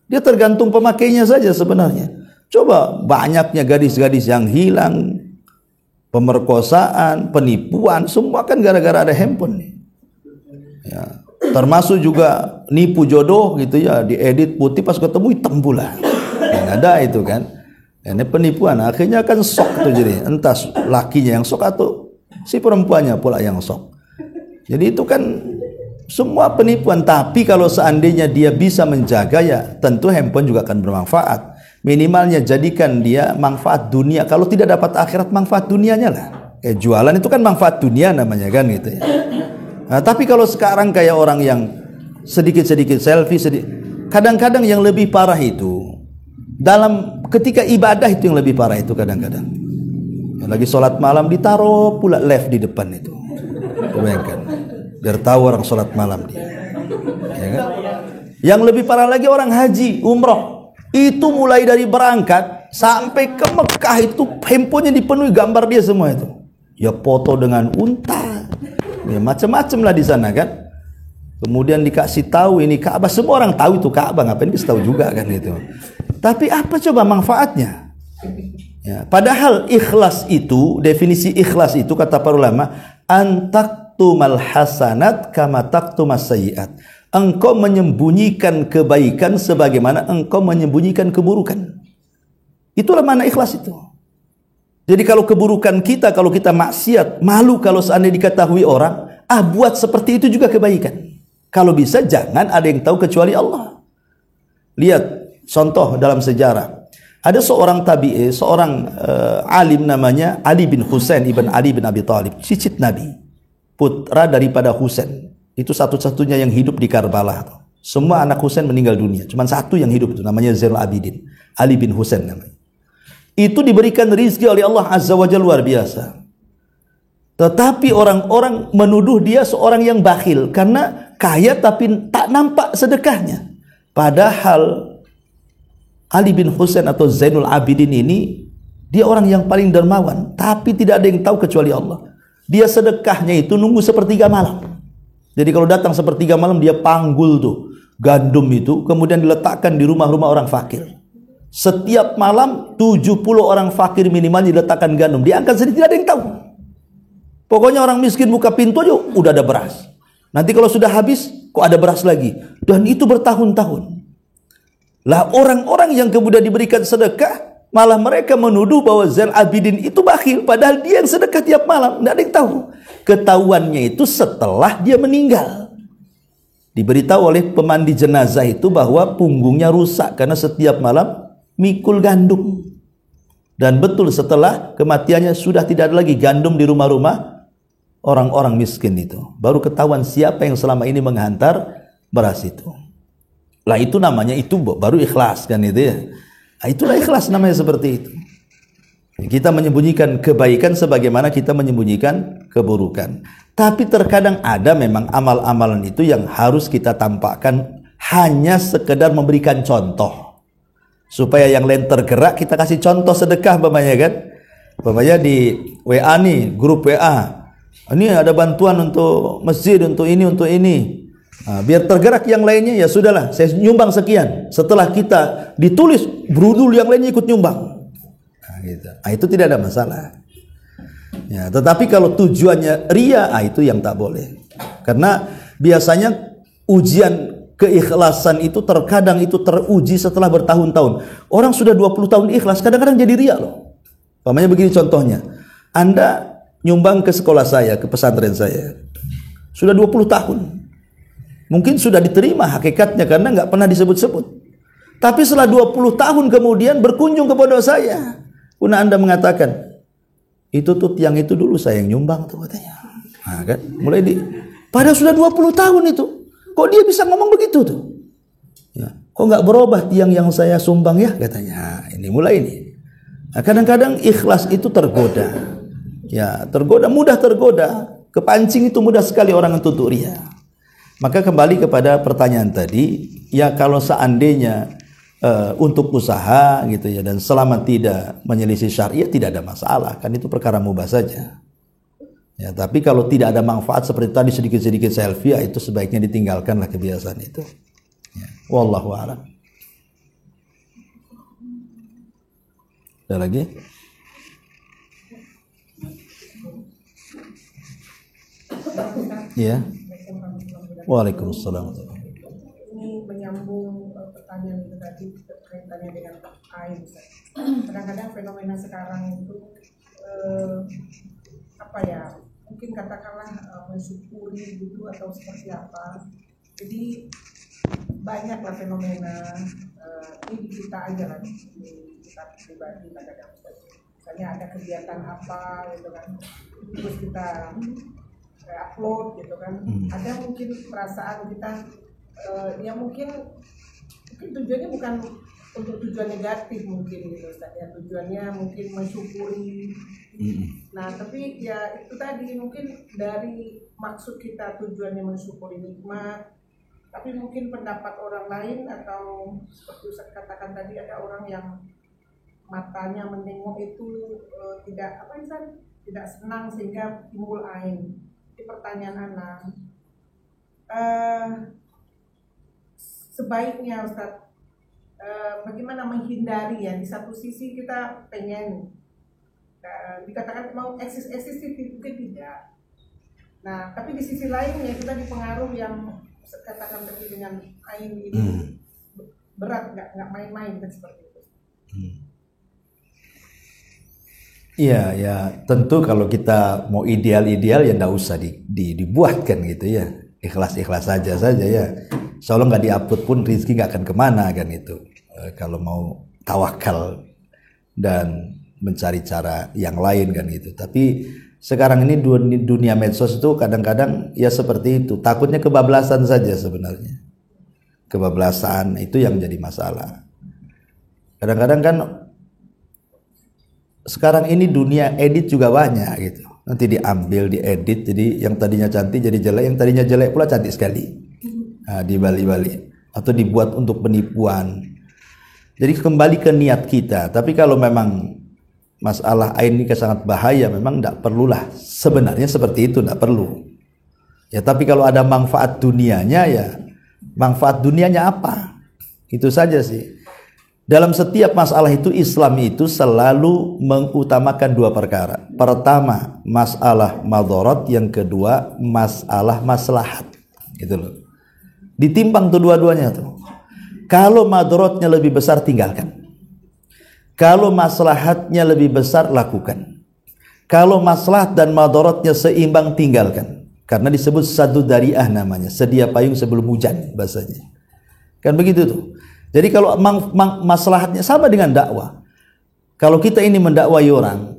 Dia tergantung pemakainya saja sebenarnya. Coba banyaknya gadis-gadis yang hilang, pemerkosaan, penipuan, semua kan gara-gara ada handphone nih. Ya, termasuk juga nipu jodoh gitu ya, diedit putih pas ketemu hitam pula. Yang ada itu kan. Ini penipuan, akhirnya kan sok tuh, jadi entah lakinya yang sok atau si perempuannya pula yang sok. Jadi itu kan semua penipuan. Tapi kalau seandainya dia bisa menjaga, ya tentu handphone juga akan bermanfaat. Minimalnya jadikan dia manfaat dunia. Kalau tidak dapat akhirat, manfaat dunianya lah. Kayak jualan itu kan manfaat dunia namanya kan gitu ya. Nah, tapi kalau sekarang kayak orang yang sedikit-sedikit selfie, kadang-kadang yang lebih parah itu dalam ketika ibadah itu yang lebih parah itu kadang-kadang. Yang lagi sholat malam ditaruh pula live di depan itu. Bayangkan, biar tahu orang sholat malam dia. Ya kan? Yang lebih parah lagi orang haji, umroh. Itu mulai dari berangkat sampai ke Mekah itu handphonenya dipenuhi gambar dia semua itu. Ya foto dengan unta, ya macam-macam lah di sana kan. Kemudian dikasih tahu ini Ka'bah, semua orang tahu itu Ka'bah, ngapain dikasih tahu juga kan gitu. Tapi apa coba manfaatnya? Ya, padahal ikhlas itu, definisi ikhlas itu kata para ulama, antaktumal hasanat kama taktumas sayyiat. Engkau menyembunyikan kebaikan sebagaimana engkau menyembunyikan keburukan. Itulah makna ikhlas itu. Jadi kalau keburukan kita, kalau kita maksiat, malu kalau seandainya diketahui orang, buat seperti itu juga kebaikan. Kalau bisa jangan ada yang tahu kecuali Allah. Lihat contoh dalam sejarah. Ada seorang tabi'i, seorang alim namanya Ali bin Husain ibn Ali bin Abi Thalib, cicit Nabi, putra daripada Husain. Itu satu-satunya yang hidup di Karbala. Semua anak Husain meninggal dunia, cuma satu yang hidup itu namanya Zainul Abidin, Ali bin Husain namanya. Itu diberikan rizki oleh Allah Azza wa Jalla luar biasa. Tetapi orang-orang menuduh dia seorang yang bakhil karena kaya tapi tak nampak sedekahnya. Padahal Ali bin Husain atau Zainul Abidin ini dia orang yang paling dermawan, tapi tidak ada yang tahu kecuali Allah. Dia sedekahnya itu nunggu sepertiga malam. Jadi kalau datang sepertiga malam dia panggul tuh gandum itu, kemudian diletakkan di rumah-rumah orang fakir. Setiap malam 70 orang fakir minimal diletakkan gandum, diangkat sendiri, tidak ada yang tahu. Pokoknya orang miskin buka pintu aja udah ada beras. Nanti kalau sudah habis kok ada beras lagi, dan itu bertahun-tahun. Lah orang-orang yang kemudian diberikan sedekah, malah mereka menuduh bahwa Zainul Abidin itu bakhil, padahal dia yang sedekah tiap malam, tidak ada yang tahu. Ketahuannya itu setelah dia meninggal. Diberitahu oleh pemandi jenazah itu bahwa punggungnya rusak karena setiap malam mikul gandum. Dan betul setelah kematiannya sudah tidak ada lagi gandum di rumah-rumah orang-orang miskin itu. Baru ketahuan siapa yang selama ini menghantar beras itu. Lah itu namanya, itu baru ikhlas kan itu ya. Nah, itulah ikhlas namanya seperti itu. Kita menyembunyikan kebaikan sebagaimana kita menyembunyikan keburukan. Tapi terkadang ada memang amal-amalan itu yang harus kita tampakkan hanya sekedar memberikan contoh. Supaya yang lain tergerak, kita kasih contoh sedekah umpamanya kan. Umpamanya di WA nih, grup WA. Ini ada bantuan untuk masjid, untuk ini, untuk ini. Nah, biar tergerak yang lainnya, ya sudahlah, saya nyumbang sekian. Setelah kita ditulis, berudul yang lainnya ikut nyumbang. Gitu. Nah, itu tidak ada masalah. Ya, tetapi kalau tujuannya ria, itu yang tak boleh. Karena biasanya ujian keikhlasan itu terkadang itu teruji setelah bertahun-tahun. Orang sudah 20 tahun ikhlas, kadang-kadang jadi ria loh. Umpamanya begini contohnya. Anda nyumbang ke sekolah saya, ke pesantren saya, sudah 20 tahun. Mungkin sudah diterima hakikatnya karena nggak pernah disebut-sebut. Tapi setelah 20 tahun kemudian berkunjung ke pondok saya, kemudian Anda mengatakan, itu tuh tiang itu dulu saya yang nyumbang tuh katanya. Nah, kan? Padahal sudah 20 tahun itu. Kok dia bisa ngomong begitu tuh? Ya. Kok nggak berubah tiang yang saya sumbang ya katanya. Ini mulai ini. Nah, kadang-kadang ikhlas itu tergoda. Ya, mudah tergoda. Kepancing itu mudah sekali orang untuk ria. Maka kembali kepada pertanyaan tadi, ya kalau seandainya untuk usaha gitu ya, dan selama tidak menyelisih syariat tidak ada masalah, kan itu perkara mubah saja. Ya, tapi kalau tidak ada manfaat seperti tadi sedikit-sedikit selfie, ya itu sebaiknya ditinggalkanlah kebiasaan itu. Ya. Wallahu a'lam. Ada lagi? Ya. Waalaikumsalam. Ini menyambung pertanyaan itu tadi, kaitannya dengan air. Kadang-kadang fenomena sekarang itu apa ya? Mungkin katakanlah mensyukuri gitu atau seperti apa. Jadi banyaklah fenomena ini di kita aja lah, di kita pribadi kadang-kadang. Misalnya ada kegiatan apa gitu kan, terus kita upload gitu kan. Ada mungkin perasaan kita ya mungkin tujuannya bukan untuk tujuan negatif mungkin gitu Ustaz ya, tujuannya mungkin mensyukuri. Nah tapi ya itu tadi mungkin dari maksud kita tujuannya mensyukuri nikmat, tapi mungkin pendapat orang lain atau seperti Ustaz katakan tadi, ada orang yang matanya menengok itu tidak apa Ustaz, tidak senang sehingga timbul ain. Pertanyaan anak, sebaiknya Ustaz, bagaimana menghindari ya? Di satu sisi kita pengen dikatakan mau eksis mungkin tidak. Nah, tapi di sisi lain ya kita dipengaruhi yang katakan tadi dengan ain ini berat, nggak main-main kan seperti itu. Iya, ya tentu kalau kita mau ideal-ideal ya nggak usah dibuatkan gitu ya, ikhlas-ikhlas saja ya. Soalnya nggak diupload pun rezeki nggak akan kemana kan itu. Kalau mau tawakal dan mencari cara yang lain kan gitu. Tapi sekarang ini dunia medsos itu kadang-kadang ya seperti itu. Takutnya kebablasan saja sebenarnya. Kebablasan itu yang jadi masalah. Kadang-kadang kan sekarang ini dunia edit juga banyak gitu. Nanti diambil, diedit, jadi yang tadinya cantik jadi jelek, yang tadinya jelek pula cantik sekali. Nah, dibalik-balik atau dibuat untuk penipuan. Jadi kembali ke niat kita. Tapi kalau memang masalah ain ini sangat bahaya, memang tidak perlulah. Sebenarnya seperti itu, tidak perlu. Ya, tapi kalau ada manfaat dunianya ya, manfaat dunianya apa? Itu saja sih. Dalam setiap masalah itu Islam itu selalu mengutamakan dua perkara. Pertama, masalah madharat, yang kedua masalah maslahat. Gitu loh. Ditimbang tuh dua-duanya tuh. Kalau madharatnya lebih besar tinggalkan. Kalau maslahatnya lebih besar lakukan. Kalau maslahat dan madharatnya seimbang tinggalkan. Karena disebut sadu dariah namanya, sedia payung sebelum hujan bahasanya. Kan begitu tuh. Jadi kalau maslahatnya sama dengan dakwah. Kalau kita ini mendakwai orang,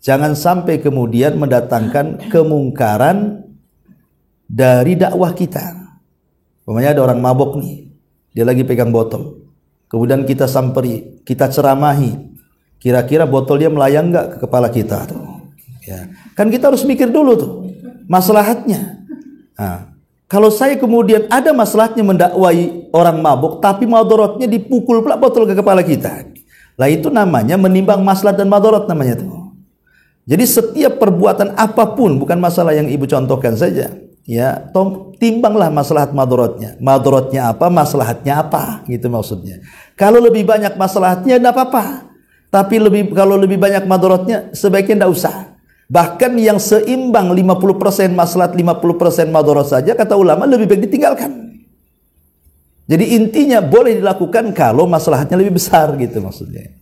jangan sampai kemudian mendatangkan kemungkaran dari dakwah kita. Umpamanya ada orang mabok nih, dia lagi pegang botol. Kemudian kita samperi, kita ceramahi. Kira-kira botol dia melayang nggak ke kepala kita tuh. Ya. Kan kita harus mikir dulu tuh maslahatnya. Nah, kalau saya kemudian ada masalahnya mendakwai orang mabuk, tapi madharatnya dipukul pula botol ke kepala kita. Lah itu namanya menimbang maslahat dan madharat namanya tuh. Jadi setiap perbuatan apapun, bukan masalah yang ibu contohkan saja, ya, timbanglah maslahat madharatnya. Madharatnya apa, maslahatnya apa, gitu maksudnya. Kalau lebih banyak maslahatnya tidak apa-apa. Tapi kalau lebih banyak madharatnya sebaiknya tidak usah. Bahkan yang seimbang 50% maslahat 50% madharat saja kata ulama lebih baik ditinggalkan. Jadi intinya boleh dilakukan kalau maslahatnya lebih besar gitu maksudnya.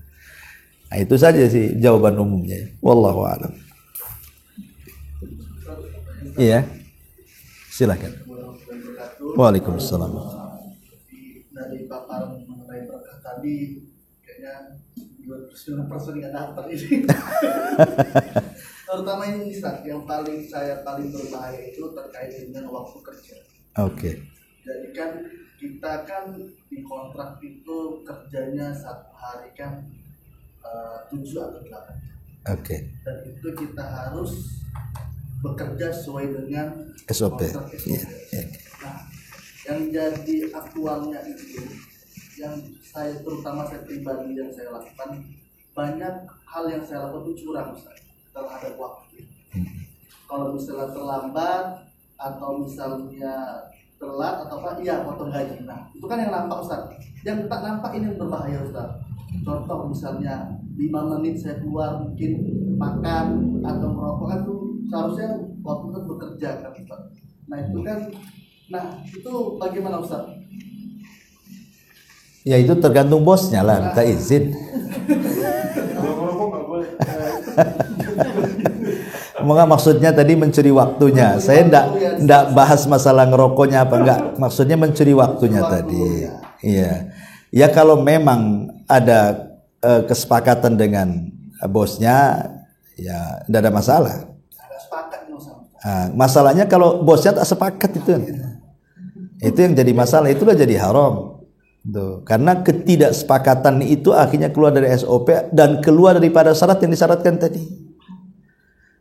Nah, itu saja sih jawaban umumnya. Wallahu a'lam. Iya. Silakan. Waalaikumsalam. Dari paparan mengenai berkah tadi kayaknya 29% nggak dapat ini. Terutama ini Ustaz, yang saya paling berbahaya itu terkait dengan waktu kerja. Oke. Jadi kan kita kan di kontrak itu kerjanya satu hari kan 7 atau 8 jam. Oke. Dan itu kita harus bekerja sesuai dengan SOP. kontrak SOP. Yeah. Nah, yang jadi aktualnya itu, yang terutama saya pribadi yang saya lakukan, banyak hal yang saya lakukan itu curang Ustaz, terhadap waktu. Kalau misalnya terlambat atau misalnya telat atau apa, iya potong gaji. Nah, itu kan yang nampak Ustaz. Yang tak nampak ini yang berbahaya Ustaz. Contoh misalnya 5 menit saya keluar mungkin makan atau merokok kan tuh seharusnya waktu itu bekerja kan Ustaz. Nah itu kan, itu bagaimana Ustaz? Ya itu tergantung bosnya lah, minta izin. Maksudnya tadi mencuri waktunya. Saya enggak bahas masalah ngerokoknya apa enggak. Maksudnya mencuri waktunya tadi. Iya. Ya kalau memang ada kesepakatan dengan bosnya, ya enggak ada masalah. Masalahnya kalau bosnya tak sepakat itu yang jadi masalah, itulah jadi haram. Tuh. Karena ketidaksepakatan itu akhirnya keluar dari SOP dan keluar daripada syarat yang disyaratkan tadi.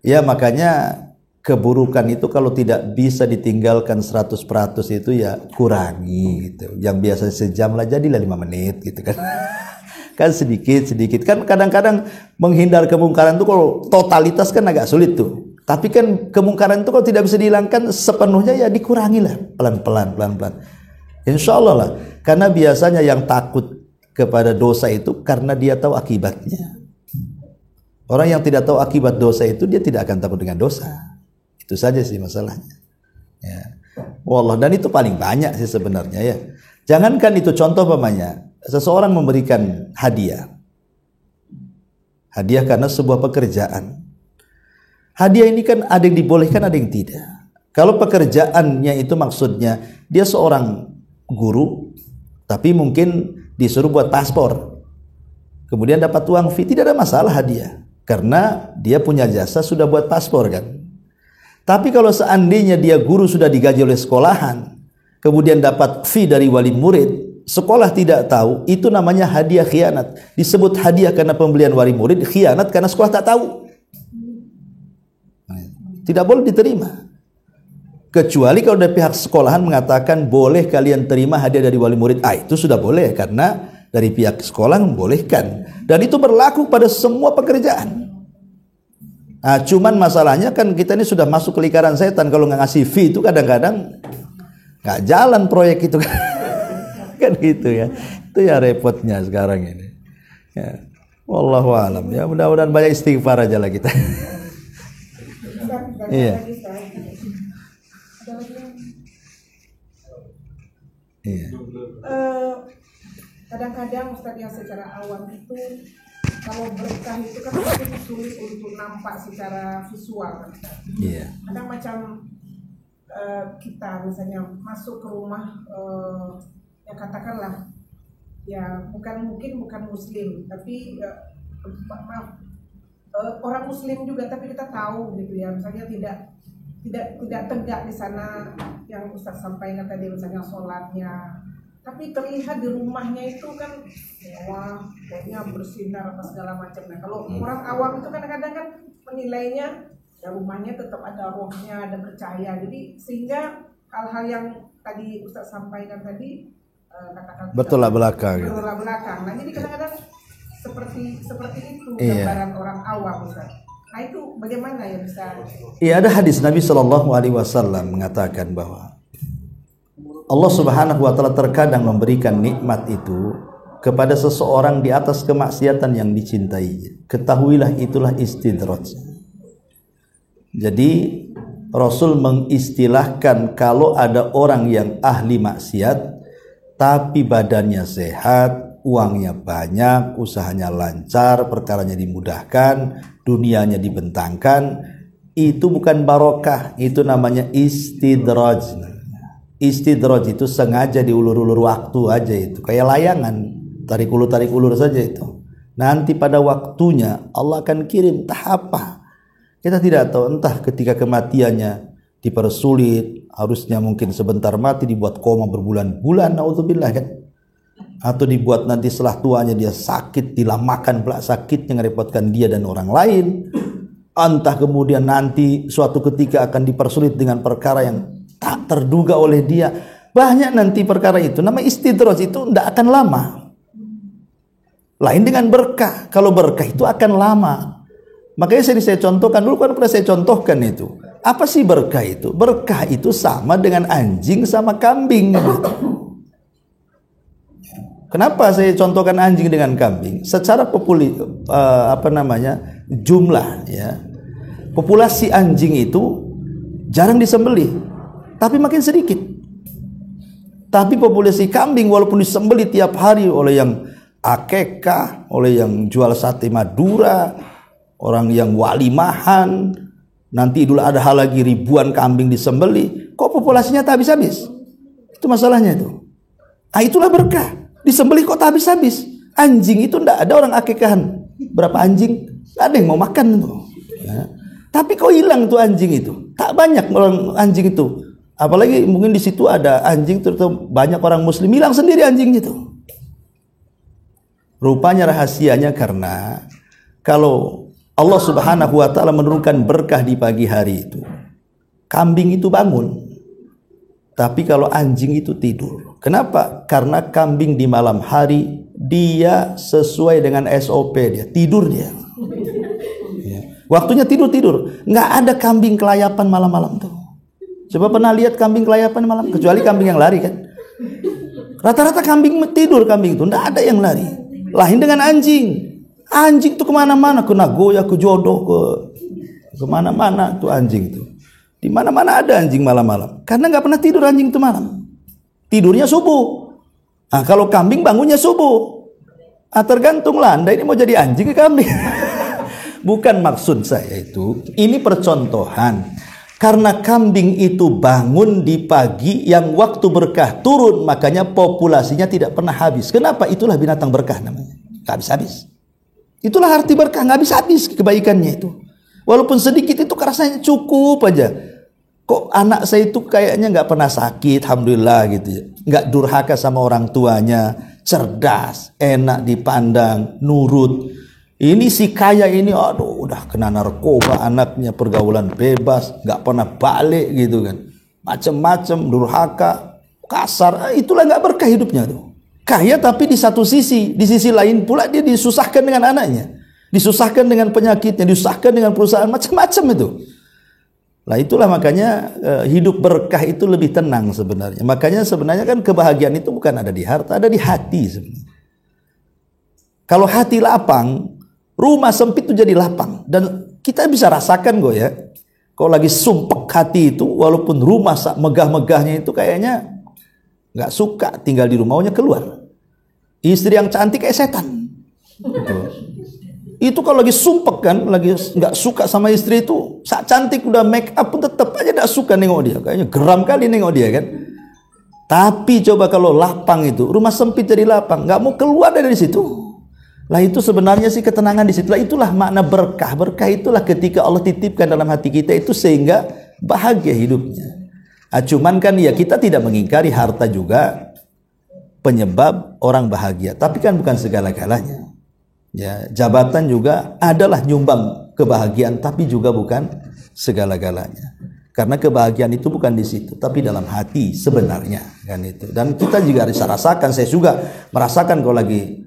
Ya makanya keburukan itu kalau tidak bisa ditinggalkan 100% itu ya kurangi gitu. Yang biasa sejam lah jadilah 5 menit gitu kan. Kan sedikit kan kadang-kadang menghindar kemungkaran itu kalau totalitas kan agak sulit tuh. Tapi kan kemungkaran itu kalau tidak bisa dihilangkan sepenuhnya ya dikurangilah pelan-pelan. Insya Allah lah. Karena biasanya yang takut kepada dosa itu karena dia tahu akibatnya. Orang yang tidak tahu akibat dosa itu dia tidak akan takut dengan dosa. Itu saja sih masalahnya. Ya. Wallah, dan itu paling banyak sih sebenarnya ya. Jangankan itu, contoh umpamanya seseorang memberikan hadiah. Hadiah karena sebuah pekerjaan. Hadiah ini kan ada yang dibolehkan, ada yang tidak. Kalau pekerjaannya itu maksudnya dia seorang guru, tapi mungkin disuruh buat paspor, kemudian dapat uang fee, tidak ada masalah hadiah, karena dia punya jasa sudah buat paspor kan. Tapi kalau seandainya dia guru sudah digaji oleh sekolahan, kemudian dapat fee dari wali murid, sekolah tidak tahu, itu namanya hadiah khianat. Disebut hadiah karena pembelian wali murid, khianat karena sekolah tak tahu. Tidak boleh diterima. Kecuali kalau dari pihak sekolahan mengatakan boleh kalian terima hadiah dari wali murid, itu sudah boleh karena dari pihak sekolah membolehkan, dan itu berlaku pada semua pekerjaan. Cuman masalahnya kan kita ini sudah masuk ke lingkaran setan. Kalau nggak ngasih fee itu kadang-kadang nggak jalan proyek itu kan gitu ya. Itu ya repotnya sekarang ini. Ya. Wallahu alam. Ya mudah-mudahan banyak istighfar aja lah kita. Iya. Iya. Kadang-kadang Ustaz yang secara awam itu kalau berkah itu kan mungkin sulit untuk nampak secara visual. Iya. Kadang macam kita misalnya masuk ke rumah yang katakanlah ya bukan muslim tapi orang muslim juga, tapi kita tahu gitu ya, misalnya tidak tegak di sana yang Ustaz sampaikan tadi, misalnya sholatnya, tapi terlihat di rumahnya itu kan wah kayaknya bersinar apa segala macam. Nah kalau orang awam itu kadang-kadang kan menilainya ya rumahnya tetap ada rohnya, ada percaya, jadi sehingga hal-hal yang tadi Ustaz sampaikan tadi katakan bertolak belakang. Nah jadi kadang-kadang seperti itu gambaran orang awam Ustaz. Nah itu bagaimana ya bisa? Iya, ada hadis Nabi SAW mengatakan bahwa Allah Subhanahu wa taala terkadang memberikan nikmat itu kepada seseorang di atas kemaksiatan yang dicintainya. Ketahuilah itulah istidraj. Jadi Rasul mengistilahkan kalau ada orang yang ahli maksiat tapi badannya sehat, uangnya banyak, usahanya lancar, perkaranya dimudahkan, dunianya dibentangkan, itu bukan barokah, itu namanya istidraj. Istidraj itu sengaja diulur-ulur waktu aja, itu kayak layangan, tarik ulur saja itu. Nanti pada waktunya Allah akan kirim tahap. Kita tidak tahu, entah ketika kematiannya dipersulit, harusnya mungkin sebentar mati, dibuat koma berbulan-bulan, naudzubillah kan, atau dibuat nanti setelah tuanya dia sakit, dilamakan pula sakitnya ngerepotkan dia dan orang lain. Entah kemudian nanti suatu ketika akan dipersulit dengan perkara yang tak terduga oleh dia. Banyak nanti perkara itu. Nama istidraj itu tidak akan lama. Lain dengan berkah. Kalau berkah itu akan lama. Makanya saya contohkan dulu, kan pernah saya contohkan itu. Apa sih berkah itu? Berkah itu sama dengan anjing sama kambing. Kenapa saya contohkan anjing dengan kambing? Secara jumlah ya. Populasi anjing itu jarang disembelih, tapi makin sedikit. Tapi populasi kambing walaupun disembelih tiap hari oleh yang akekah, oleh yang jual sate Madura, orang yang walimahan, nanti Idul Adha lagi ribuan kambing disembelih, kok populasinya tak habis-habis? Itu masalahnya itu. Ah, itulah berkah. Disembelih kok tak habis-habis. Anjing itu ndak ada orang akekahan. Berapa anjing? Nggak ada yang mau makan tuh. Ya. Tapi kok hilang tuh anjing itu? Tak banyak orang anjing itu. Apalagi mungkin di situ ada anjing, terutama banyak orang muslim, hilang sendiri anjing itu. Rupanya rahasianya karena kalau Allah Subhanahu wa taala menurunkan berkah di pagi hari itu, kambing itu bangun. Tapi kalau anjing itu tidur. Kenapa? Karena kambing di malam hari dia sesuai dengan SOP, dia tidur dia. Ya. Waktunya tidur. Nggak ada kambing kelayapan malam-malam tuh. Coba pernah lihat kambing kelayapan malam? Kecuali kambing yang lari kan. Rata-rata kambing tidur, kambing itu nggak ada yang lari. Lain dengan anjing. Anjing tuh kemana-mana, ke Nagoya, ke Jodoh, kemana-mana tuh anjing itu. Di mana-mana ada anjing malam-malam. Karena nggak pernah tidur anjing itu malam. Tidurnya subuh. Nah, kalau kambing bangunnya subuh. Ah, tergantung lah. Anda ini mau jadi anjing ke kambing. Bukan maksud saya itu. Ini percontohan. Karena kambing itu bangun di pagi yang waktu berkah turun, makanya populasinya tidak pernah habis. Kenapa? Itulah binatang berkah namanya. Nggak habis-habis. Itulah arti berkah, nggak habis-habis kebaikannya itu. Walaupun sedikit itu rasanya cukup aja. Kok anak saya itu kayaknya nggak pernah sakit, alhamdulillah gitu ya. Nggak durhaka sama orang tuanya, cerdas, enak dipandang, nurut. Ini si kaya ini, aduh udah kena narkoba anaknya, pergaulan bebas, nggak pernah balik gitu kan. Macem-macem, durhaka, kasar, itulah nggak berkah hidupnya tuh. Kaya tapi di satu sisi, di sisi lain pula dia disusahkan dengan anaknya. Disusahkan dengan penyakitnya, disusahkan dengan perusahaan, macam-macam itu. Nah itulah makanya hidup berkah itu lebih tenang sebenarnya. Makanya sebenarnya kan kebahagiaan itu bukan ada di harta, ada di hati sebenarnya. Kalau hati lapang, rumah sempit itu jadi lapang. Dan kita bisa rasakan kok ya. Kalau lagi sumpek hati itu, walaupun rumah megah-megahnya itu kayaknya nggak suka tinggal di rumah, maunya keluar. Istri yang cantik kayak setan. Itu kalau lagi sumpek kan, lagi nggak suka sama istri itu, saat cantik udah make up pun tetap aja nggak suka nengok dia. Kayaknya geram kali nengok dia kan. Tapi coba kalau lapang itu, rumah sempit jadi lapang, nggak mau keluar dari situ. Lah itu sebenarnya sih ketenangan di situ. Itulah makna berkah. Berkah itulah ketika Allah titipkan dalam hati kita itu sehingga bahagia hidupnya. Nah, cuman kan ya kita tidak mengingkari harta juga penyebab orang bahagia. Tapi kan bukan segala-galanya. Ya, jabatan juga adalah nyumbang kebahagiaan, tapi juga bukan segala-galanya. Karena kebahagiaan itu bukan di situ, tapi dalam hati sebenarnya kan itu. Dan kita juga bisa rasakan, saya juga merasakan kalau lagi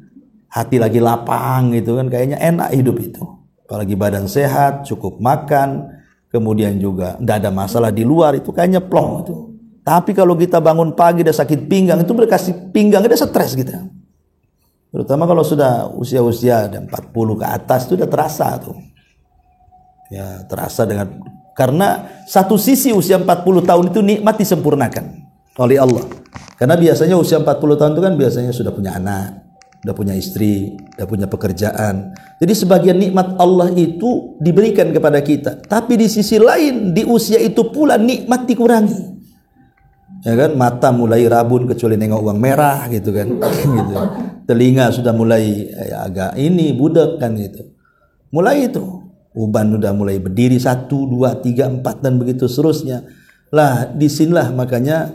hati lagi lapang gitu kan, kayaknya enak hidup itu. Apalagi badan sehat, cukup makan, kemudian juga tidak ada masalah di luar, itu kayaknya plong itu. Tapi kalau kita bangun pagi udah sakit pinggang, itu berkasih pinggang udah stres kita. Terutama kalau sudah usia-usia ada 40 ke atas itu udah terasa tuh. Ya, terasa dengan, karena satu sisi usia 40 tahun itu nikmat disempurnakan oleh Allah. Karena biasanya usia 40 tahun itu kan biasanya sudah punya anak. udah punya istri, udah punya pekerjaan. Jadi sebagian nikmat Allah itu diberikan kepada kita. Tapi di sisi lain di usia itu pula nikmat dikurangi. Ya kan, mata mulai rabun kecuali nengok uang merah gitu kan. Gitu. Telinga sudah mulai agak ini budak kan gitu. Mulai itu uban udah mulai berdiri 1, 2, 3, 4 dan begitu seterusnya. Lah disinilah makanya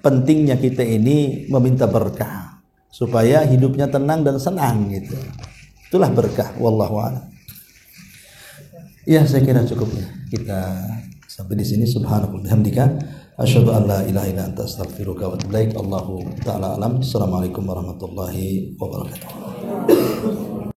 pentingnya kita ini meminta berkah supaya hidupnya tenang dan senang gitu. Itulah berkah, wallahu a'lam. Ya, saya kira cukup ya. Kita sampai di sini. Subhanallah bihamdika asyhadu an la ilaha illa anta astaghfiruka wa atubu ilaik. Allahu ta'ala alam. Assalamualaikum warahmatullahi wabarakatuh.